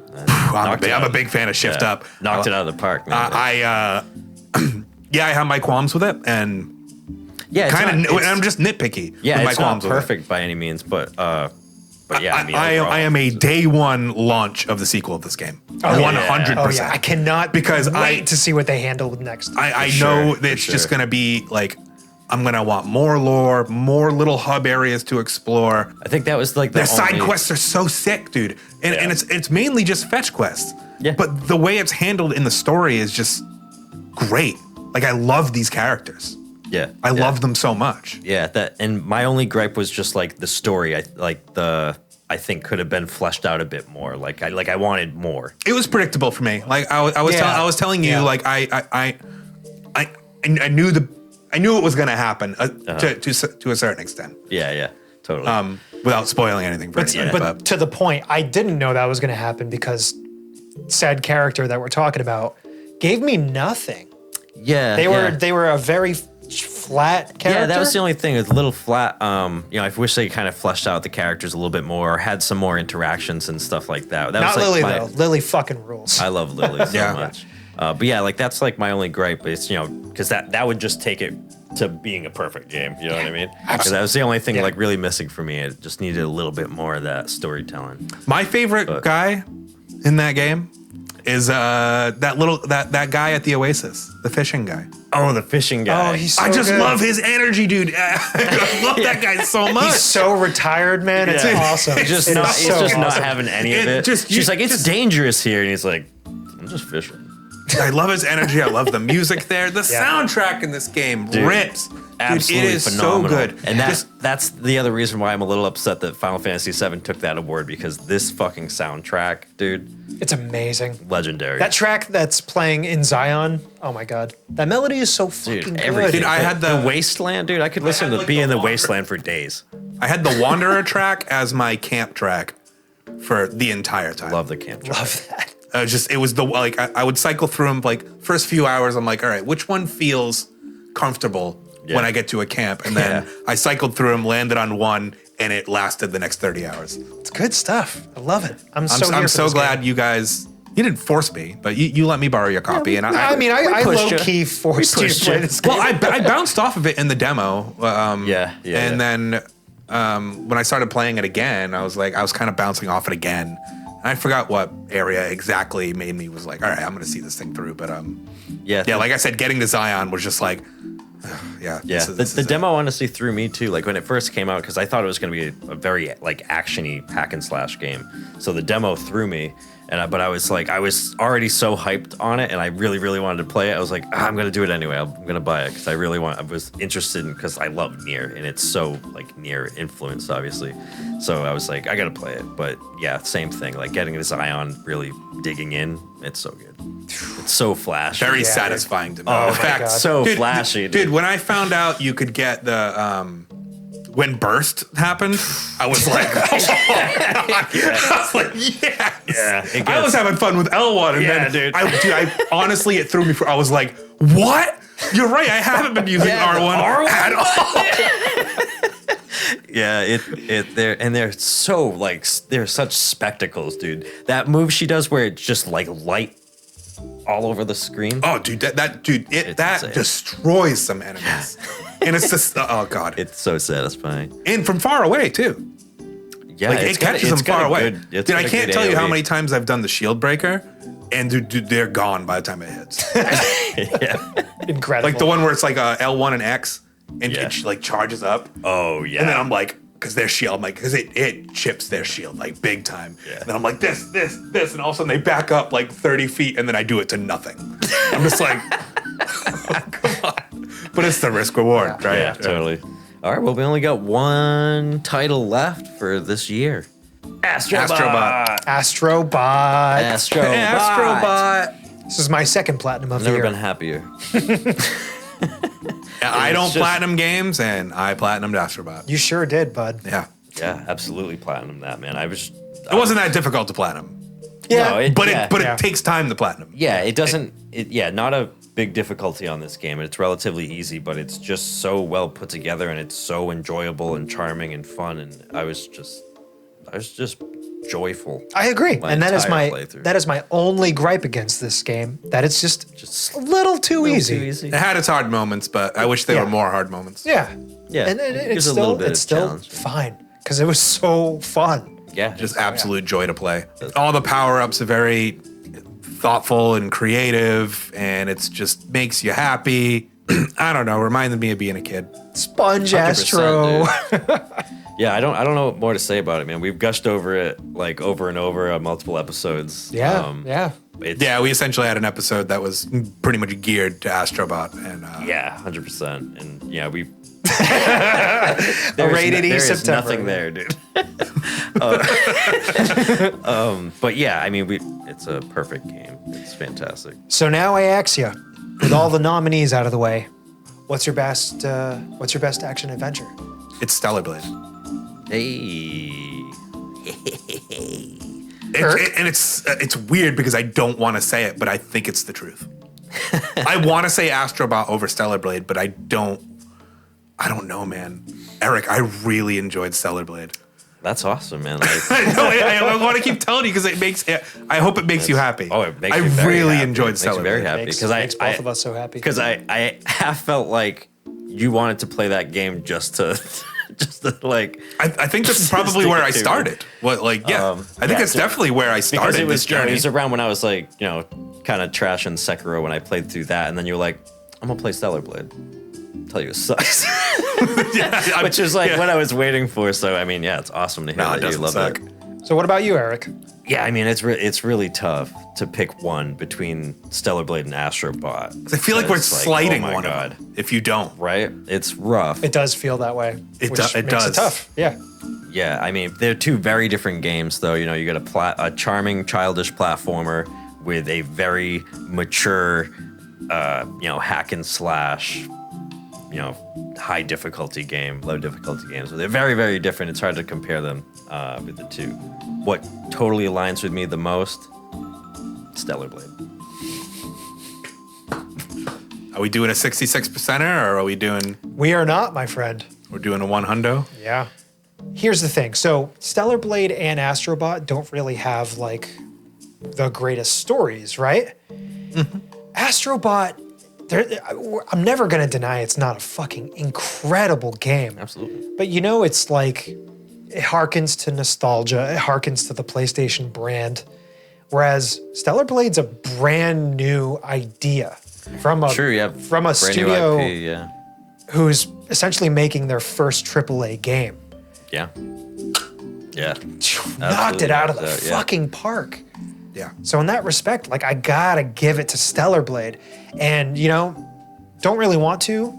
I'm a big fan of Shift Up. Knocked it out of the park, man. I have my qualms with it, and yeah, it's kind not- of. it's- I'm just nitpicky. Yeah, with my it's not qualms with it. perfect by any means, but yeah, I mean, I overall, am a day one launch of the sequel of this game. Oh, yeah. 100%. Oh yeah, I cannot Because wait to see what they handle with next. I For know sure, that for it's just sure. going to be like, I'm going to want more lore, more little hub areas to explore. I think that was like The side only- quests are so sick, dude. And Yeah. it's mainly just fetch quests. Yeah. But the way it's handled in the story is just great. Like, I love these characters. Yeah, I yeah. love them so much. Yeah, that and my only gripe was just like the story. I think could have been fleshed out a bit more. I wanted more. It was predictable for me. Like I Yeah. was telling you, Yeah. like I knew I knew it was going to happen to a certain extent. Yeah, totally. Without spoiling anything for But, anybody. but to the point, I didn't know that was going to happen because said character that we're talking about gave me nothing. yeah, They were a very flat character. Yeah, that was the only thing. It was a little flat. I wish they kind of fleshed out the characters a little bit more, or had some more interactions and stuff like that. That Not was like Lily my- though. Lily fucking rules. I love Lily so Yeah. much. But yeah, like that's like my only gripe. It's because that would just take it to being a perfect game. You know what I mean? 'Cause that was the only thing Yeah. like really missing for me. It just needed a little bit more of that storytelling. My favorite guy in that game is that guy at the Oasis, the fishing guy. Oh, the fishing guy. Oh, he's so I just good. love his energy, dude. I love that guy so much. He's so retired, man. It's Yeah. awesome. He's just It not. is He's so just not awesome. having any of It it. just- She's you- like, it's just- dangerous here, and he's like, I'm just fishing. I love his energy. I love the music there. The Yeah. soundtrack in this game Dude, rips. Absolutely Dude, it is phenomenal. so good. And Just- that's the other reason why I'm a little upset that Final Fantasy VII took that award, because this fucking soundtrack, dude, It's amazing. legendary. That track that's playing in Zion, oh my god, that melody is so fucking good. everything. Dude, I had the- Wasteland, dude. I could listen had, to like, Be the in the Wander- Wasteland for days. I had the Wanderer track as my camp track for the entire time. Love the camp. track. Love that. It was the like I would cycle through them like first few hours. I'm like, all right, which one feels comfortable Yeah. when I get to a camp? And then Yeah. I cycled through them, landed on one, and it lasted the next 30 hours. It's good stuff. I love it. I'm I'm so here I'm for so this glad game. you guys. You didn't force me, but you let me borrow your copy, and I mean, I pushed low you. key forced you to pushed play you. this game. well, I bounced off of it in the demo. Yeah. And then when I started playing it again, I was kind of bouncing off it again. And I forgot what area exactly made me was like, all right, I'm gonna see this thing through. But Yeah. yeah, like I said, getting to Zion was just like, yeah. Yeah, this the is it. demo honestly threw me too. Like when it first came out, because I thought it was going to be a very like actiony hack and slash game. So the demo threw me, But I was like, I was already so hyped on it, and I really, really wanted to play it. I was like, I'm gonna do it anyway. I'm gonna buy it because I was interested in, because I love Nier, and it's so like Nier influenced, obviously. So I was like, I gotta play it. But yeah, same thing. Like getting this Ion, really digging in. It's so good. It's so flashy. Very Yeah, satisfying to me. Oh In my fact, God. So flashy, dude. When I found out you could get the when Burst happened, I was like, I was like, yes. it I was gets- having fun with L1, and Yeah, then dude. I honestly, it threw me. I was like, what? You're right. I haven't been using R1 at all. Yeah, they're so like they're such spectacles, dude. That move she does where it's just like light all over the screen. Oh, dude, that insane. destroys some enemies, and it's just oh god, It's so satisfying. and from far away too. Yeah, Like it's it catches them far away. Dude, I can't tell you how AoE. many times I've done the shield breaker, and dude, they're gone by the time it hits. Incredible. Like the one where it's like L1 and X, and Yeah. it like charges up, Oh yeah. and then I'm like, because their shield, I'm like, because it chips their shield like big time. Yeah. And then I'm like this, and all of a sudden they back up like 30 feet, and then I do it to nothing. I'm just like, oh, come on. But it's the risk reward, right? Yeah, totally. All right, well, we only got one title left for this year. Astrobot. Astrobot. Astrobot. This is my second platinum of I've the never year. been happier. I don't just- platinum games, and I platinumed Astrobot. You sure did, bud. Yeah. Yeah, absolutely platinum that, man. It wasn't that difficult to platinum, Yeah. No, it- but yeah. it takes time to platinum. Yeah, it doesn't. Not a big difficulty on this game. It's relatively easy, but it's just so well put together, and it's so enjoyable and charming and fun. And I was just joyful. I agree. My And that is entire my playthrough. only gripe against this game. That it's just Just a little too easy. Too easy. It had its hard moments, but I wish there Yeah. were more hard moments. Yeah. Yeah, And it it's gives a little still bit it's of still challenge. fine because it was so fun. Yeah, Just absolute joy to play. All the power ups are very thoughtful and creative, and it's just makes you happy. I don't know. Reminded me of being a kid. Sponge 100%, Astro. dude. Yeah, I don't know what more to say about it, man. We've gushed over it like over and over on multiple episodes. Yeah. Yeah. It's, Yeah, we essentially had an episode that was pretty much geared to Astrobot, and yeah, 100%. And yeah, we A rated E there is September. nothing there, dude. But yeah, I mean, it's a perfect game. It's fantastic. So now I ask you, with all the nominees out of the way, what's your best action adventure? it's Stellar Blade. Hey. And it's weird because I don't want to say it, but I think it's the truth. I want to say Astrobot over Stellar Blade, but I don't know, man. Eric, I really enjoyed Stellar Blade. That's awesome, man. Like, I want to keep telling you because I hope it makes you happy. oh, it makes I me very really happy. enjoyed It makes me Stellar very Blade. happy Makes because both of us so happy. because I half felt like you wanted to play that game just to like I think this is probably where I Stick it to started. What, like, yeah, I think yeah, it's so- definitely where I because started it was this journey. it was around when I was like kind of trashing Sekiro when I played through that, and then you were like, I'm gonna play Stellar Blade. Tell you it sucks, which is like what I was waiting for. So I mean, yeah, it's awesome to hear No, it that you doesn't love suck. it. So what about you, Eric? Yeah, I mean, it's really tough to pick one between Stellar Blade and Astrobot. I feel like we're It's slighting oh my one God. of them if you don't. Right? It's rough. It does feel that way. It which does- it makes does. it tough. Yeah. Yeah, I mean, they're two very different games, though. You got a charming, childish platformer with a very mature, hack and slash, high difficulty game, low difficulty game. So they're very, very different. It's hard to compare them with the two. What totally aligns with me the most? Stellar Blade. Are we doing a 66%er or are we doing We are not, my friend. we're doing a 100? Yeah. Here's the thing. So Stellar Blade and Astrobot don't really have like the greatest stories, right? Astrobot, I'm never going to deny it's not a fucking incredible game. Absolutely. But it's like, it harkens to nostalgia. It harkens to the PlayStation brand. Whereas Stellar Blade's a brand new idea from a, True, yeah. from a Brand new studio IP, yeah. who's essentially making their first AAA game. Yeah. Yeah. Knocked it out of the knocked it out, yeah. fucking park. Yeah. So in that respect, like I gotta give it to Stellar Blade. And don't really want to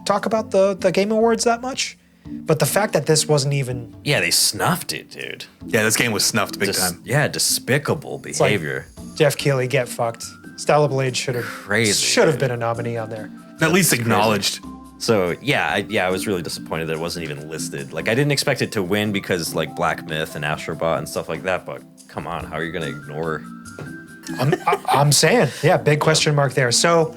talk about the Game Awards that much. But the fact that this wasn't even Yeah, they snuffed it, dude. Yeah, this game was snuffed big time. Yeah, despicable like behavior. Jeff Keighley, get fucked. Stellar Blade should Crazy, have dude. been a nominee on there. At least acknowledged. So I was really disappointed that it wasn't even listed. Like I didn't expect it to win because like Black Myth and Astrobot and stuff like that. But come on, how are you gonna ignore? I'm saying, yeah, big question mark there. So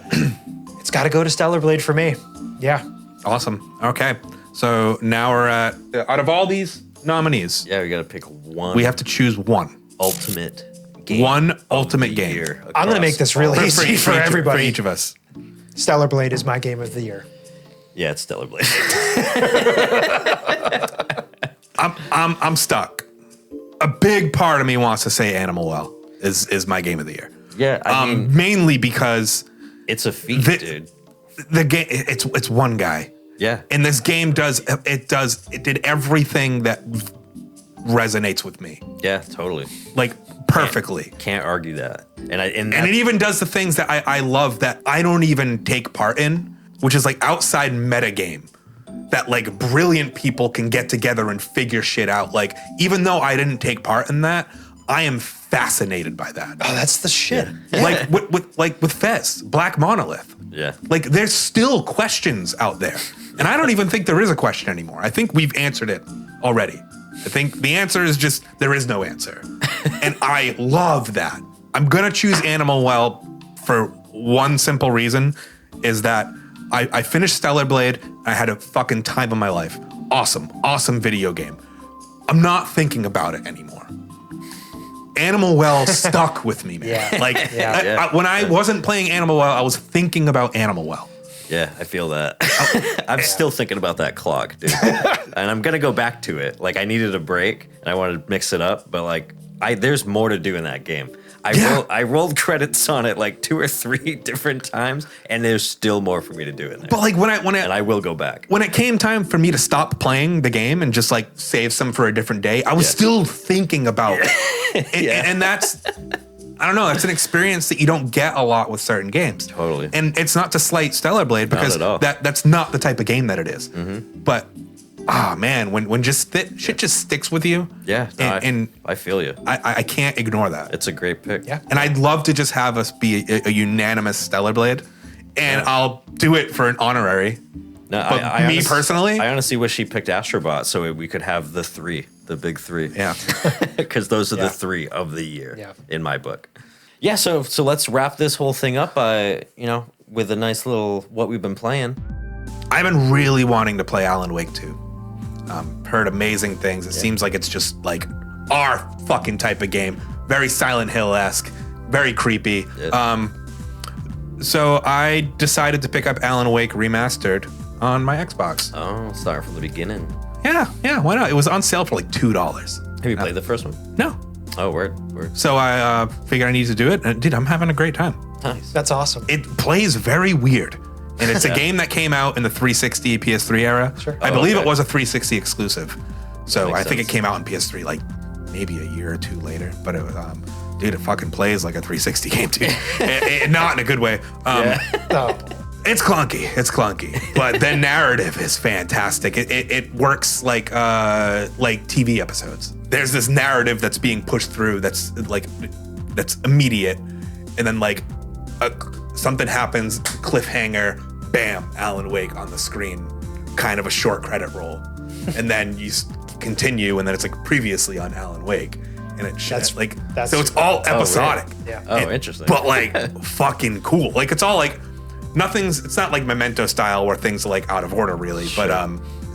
it's got to go to Stellar Blade for me. Yeah. Awesome. Okay. So now we're at, out of all these nominees, Yeah, we gotta pick one. we have to choose one. ultimate game. One of ultimate the game. year I'm going to across make this all- really easy for For everybody. each of us. Stellar Blade is my game of the year. Yeah, it's Stellar Blade. I'm stuck. A big part of me wants to say Animal Well is my game of the year. Yeah, I mean, Mainly because it's a feat, the- dude. the game it's one guy. Yeah. And this game it did everything that resonates with me. Yeah, totally. Like perfectly. Can't argue that. And And it even does the things that I love that I don't even take part in, which is like outside metagame. That like brilliant people can get together and figure shit out. Like, even though I didn't take part in that, I am fascinated by that. Oh, that's the shit. Like with Fez, Black Monolith. Yeah. Like there's still questions out there. And I don't even think there is a question anymore. I think we've answered it already. I think the answer is just there is no answer. And I love that. I'm gonna choose Animal Well for one simple reason, is that I finished Stellar Blade. I had a fucking time of my life. Awesome video game. I'm not thinking about it anymore. Animal Well stuck with me, man. Yeah. Like Yeah. when I wasn't playing Animal Well, I was thinking about Animal Well. Yeah, I feel that. I'm still thinking about that clock, dude. And I'm gonna go back to it. Like I needed a break and I wanted to mix it up, but like there's more to do in that game. I rolled credits on it like 2 or 3 different times, and there's still more for me to do in there. But like when and I will go back. when it came time for me to stop playing the game and just like save some for a different day, I was still thinking about it. And that's, I don't know, that's an experience that you don't get a lot with certain games. Totally. And it's not to slight Stellar Blade because at all. that's not the type of game that it is. But man, when just shit just sticks with you. Yeah, no, and I feel you. I can't ignore that. It's a great pick. Yeah. And I'd love to just have us be a unanimous Stellar Blade, and I'll do it for an honorary. No, But me personally? I honestly wish she picked Astrobot so we could have the big three. Yeah. Because those are Yeah. the 3 of the year Yeah. in my book. Yeah, so let's wrap this whole thing up with a nice little what we've been playing. I've been really wanting to play Alan Wake 2. Heard amazing things. It seems like it's just like our fucking type of game. Very Silent Hill-esque, very creepy. Yeah. So I decided to pick up Alan Wake Remastered on my Xbox. Oh, start from the beginning. Yeah, why not? It was on sale for like $2. Have you played the first one? No. Oh, word. So I figured I needed to do it, and dude, I'm having a great time. Nice. That's awesome. It plays very weird. And it's a game that came out in the 360 PS3 era. Sure. I Oh, believe okay. it was a 360 exclusive. So makes I think it sense. came out in PS3 like maybe a year or 2 later. But it was, dude, it fucking plays like a 360 game, dude. Not in a good way. Oh, It's clunky, but the narrative is fantastic. It works like TV episodes. There's this narrative that's being pushed through that's immediate, and then like something happens, cliffhanger, bam, Alan Wake on the screen, kind of a short credit roll, and then you continue, and then it's like previously on Alan Wake, and That's so it's all episodic. yeah. Oh, interesting. But like fucking cool. Like it's all like it's not like Memento style where things are like out of order really, but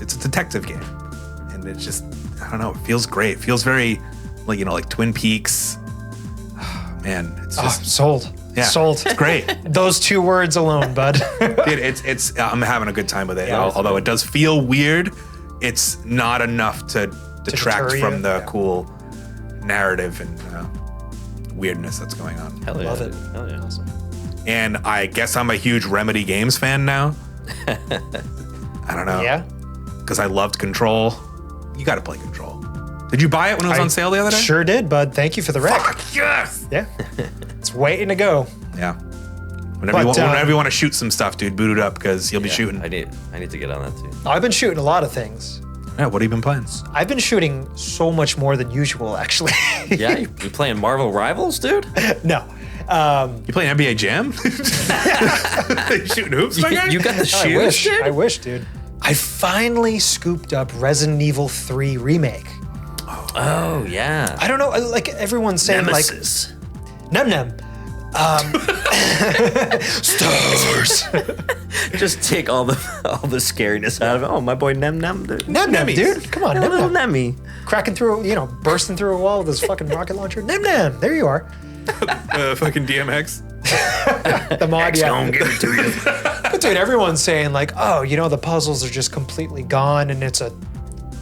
it's a detective game. And it's just, I don't know, it feels great. It feels very like Twin Peaks. Man, it's just sold. yeah, Sold. It's great. Those 2 words alone, bud. Dude, it's I'm having a good time with it. Yeah, Although it does feel weird, it's not enough to detract deter you? from the Yeah. cool narrative and weirdness that's going on. Hell yeah. Love it. Hell yeah. Awesome. And I guess I'm a huge Remedy Games fan now. I don't know. Yeah. Because I loved Control. You got to play Control. Did you buy it when it was on sale the other day? Sure did, bud. Thank you for the rec. Fuck yes. Yeah. It's waiting to go. Yeah. Whenever you want to shoot some stuff, dude, boot it up because you'll be shooting. I need to get on that too. I've been shooting a lot of things. Yeah, what have you been playing? I've been shooting so much more than usual, actually. Yeah, you playing Marvel Rivals, dude? No. You playing NBA Jam? You shooting hoops, my guy? You got the shoes, I wish. dude? I wish, dude. I finally scooped up Resident Evil 3 Remake. Oh, yeah. I don't know, like everyone's saying Nemesis. like, num num. Stars. Just take all the scariness out of it. Oh, my boy Nem Nem, dude. Num num, Nemmies. dude. Come on, A num little num. Nemmy. Cracking through, bursting through a wall with his fucking rocket launcher. Num num. There you are. Fucking DMX. The mod, yeah. Gonna give it to you. But dude, everyone's saying like, oh, the puzzles are just completely gone and it's a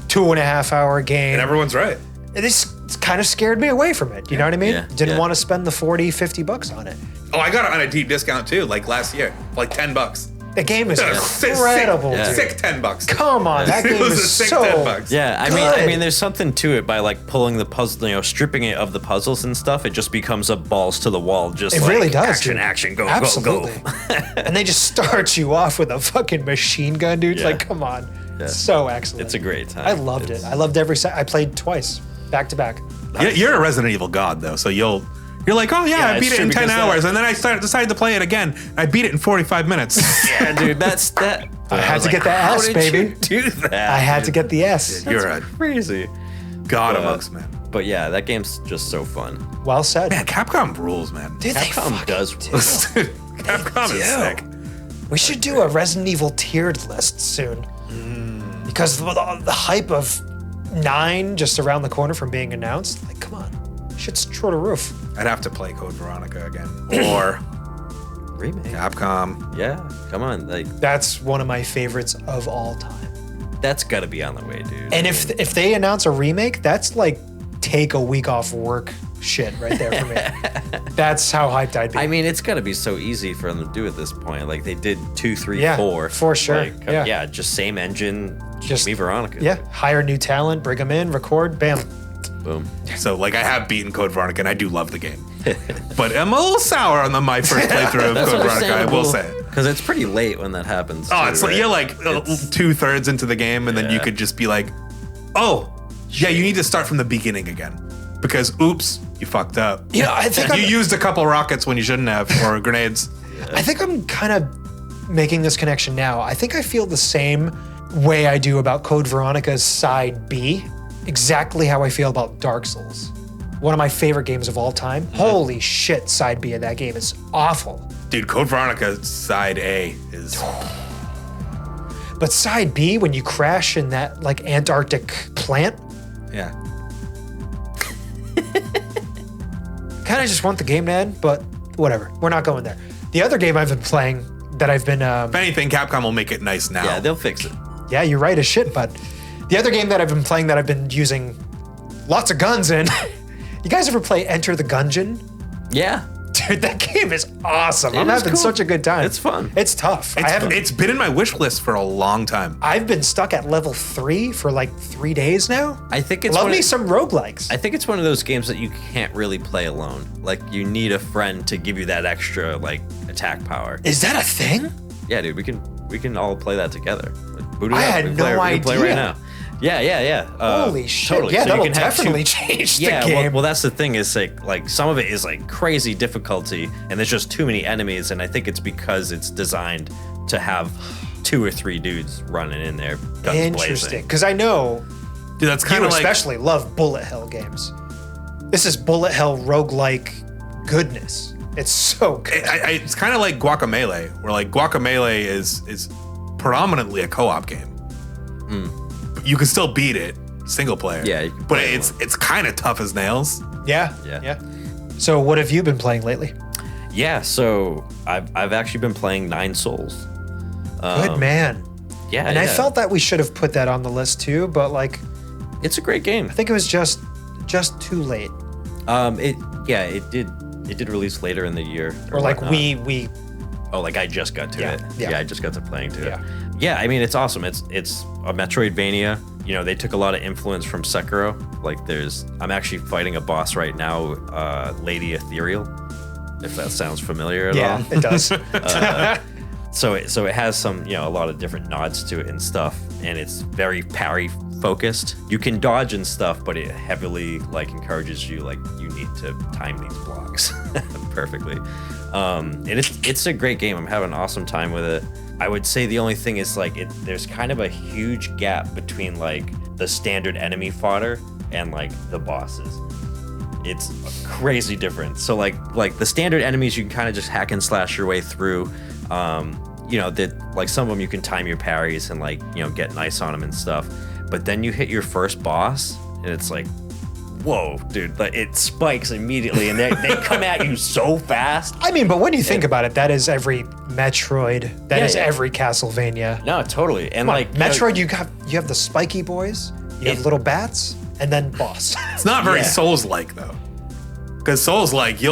2.5 hour game. And everyone's right. This kind of scared me away from it. You know what I mean? Yeah, Didn't yeah. want to spend the $40-50 on it. Oh, I got it on a deep discount too, like last year, for like $10. The game is Sick- incredible, Yeah. dude. Sick $10. Come on, that It game was is a sick so $10. Yeah, I Good. mean, there's something to it by like pulling the puzzle, stripping it of the puzzles and stuff. It just becomes a balls to the wall. Just It like, really does. action, dude. action, go, Absolutely. go, go. And they just start you off with a fucking machine gun, dude. It's Yeah. like, come on. Yeah. So excellent. It's a great time. I loved it. I loved every I played twice, back to back. You're a Resident Evil god though, so you're like, oh yeah, Yeah, I beat it's it in true 10 because hours, and then I decided to play it again. I beat it in 45 minutes. Yeah, dude, that's that. I had was to get that how S, did baby. you do that? I had to get the S. You're a Crazy. god amongst men. But yeah, that game's just so fun. Well said. Man, Capcom rules, man. Dude, they Capcom fucking does. do. Capcom is do. sick. We should do a Resident Evil tiered list soon. Because the hype of 9 just around the corner from being announced, like, come on. Shit's through the roof. I'd have to play Code Veronica again, or Remake. Capcom. Yeah, come on, like That's one of my favorites of all time. that's got to be on the way, dude. And if they announce a remake, that's like take a week off work shit right there for me. That's how hyped I'd be. I mean, it's got to be so easy for them to do at this point. Like they did 2, 3, Yeah, 4. for sure. Like, Yeah. just same engine. Just- Just me, Veronica. yeah, hire new talent, bring them in, record, bam. Boom. So like I have beaten Code Veronica and I do love the game, but I'm a little sour on my first playthrough of Code Veronica. I will say. Because it's pretty late when that happens. Oh, too, it's right? like you're like It's- 2/3 into the game, and then you Yeah. could just be like, "Oh, yeah, you need to start from the beginning again," because oops, you fucked up. I think You I'm, used a couple rockets when you shouldn't have, or grenades. I think I'm kind of making this connection now. I think I feel the same way I do about Code Veronica's Side B, exactly how I feel about Dark Souls. One of my favorite games of all time. Holy shit, Side B of that game is awful. Dude, Code Veronica Side A is But Side B, when you crash in that like Antarctic plant, yeah. kind of just want the game to end, but whatever. We're not going there. The other game I've been playing that I've been, If anything, Capcom will make it nice now. Yeah, they'll fix it. yeah, you're right as shit, but the other game that I've been playing that I've been using lots of guns in, you guys ever play Enter the Gungeon? Yeah. Dude, that game is awesome. I'm is having cool. such a good time. It's fun. It's tough. It's been in my wish list for a long time. I've been stuck at level 3 for like 3 days now. I think it's Love one me of- some roguelikes. I think it's one of those games that you can't really play alone. Like you need a friend to give you that extra like attack power. Is that a thing? Yeah, dude, we can all play that together. Like, boot it I up. had We can no play, we can play idea. right now. Yeah. Holy shit. Totally. Yeah, So you that'll can have definitely two- change the Yeah, game. well, that's the thing is like some of it is like crazy difficulty, and there's just too many enemies, and I think it's because it's designed to have 2 or 3 dudes running in there, guns Interesting. blazing. Because I know Dude, that's you kind of like especially love bullet hell games. This is bullet hell roguelike goodness. It's so good. it's kind of like Guacamelee, where like Guacamelee is predominantly a co-op game. But you can still beat it single player. Yeah, you can but play it's kind of tough as nails. Yeah. Yeah. So what have you been playing lately? Yeah, so I've actually been playing 9 Souls. Good man. Yeah, And I yeah. felt that we should have put that on the list too, but like it's a great game. I think it was just too late. It did release later in the year. Or like whatnot. we Oh, like I just got to Yeah, it. yeah. I just got to playing to Yeah. it. Yeah, I mean it's awesome. It's a Metroidvania. you know, they took a lot of influence from Sekiro. Like I'm actually fighting a boss right now, Lady Ethereal, if that sounds familiar at all. Yeah, it does. So it has some, you know, a lot of different nods to it and stuff, and it's very parry focused. You can dodge and stuff, but it heavily like encourages you, like, you need to time these blocks perfectly. And it's a great game. I'm having an awesome time with it. I would say the only thing is like there's kind of a huge gap between like the standard enemy fodder and like the bosses. It's crazy different. So like the standard enemies you can kind of just hack and slash your way through. You know, that like some of them you can time your parries and like, you know, get nice on them and stuff. But then you hit your first boss and it's like, whoa, dude, like it spikes immediately and they come at you so fast. I mean, but when you think about it, that is every Metroid. That is every Castlevania. No, totally. And like Metroid, you have the spiky boys, you have little bats, and then boss. It's not very Souls-like though, because Souls-like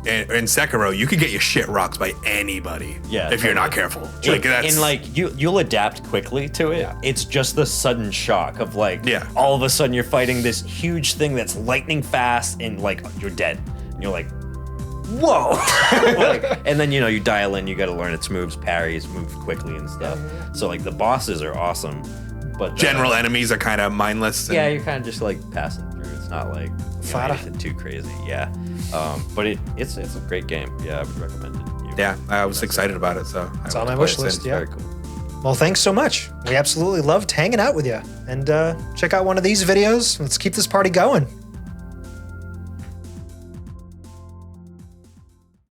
in Sekiro you could get your shit rocked by anybody. Yeah, if you're not careful. Like that's and like you'll adapt quickly to it. Yeah. It's just the sudden shock of like all of a sudden you're fighting this huge thing that's lightning fast and like you're dead. And you're like, whoa. Like, and then, you know, you dial in, you got to learn its moves, parries, move quickly and stuff. So like the bosses are awesome, but general enemies are kind of mindless. Yeah, you're kind of just like passing through. It's not like anything too crazy. Yeah. But it's a great game. Yeah, I would recommend it. Yeah, I was excited about it, so it's on my wish list. Yeah, very cool. Well, thanks so much. We absolutely loved hanging out with you. And check out one of these videos. Let's keep this party going.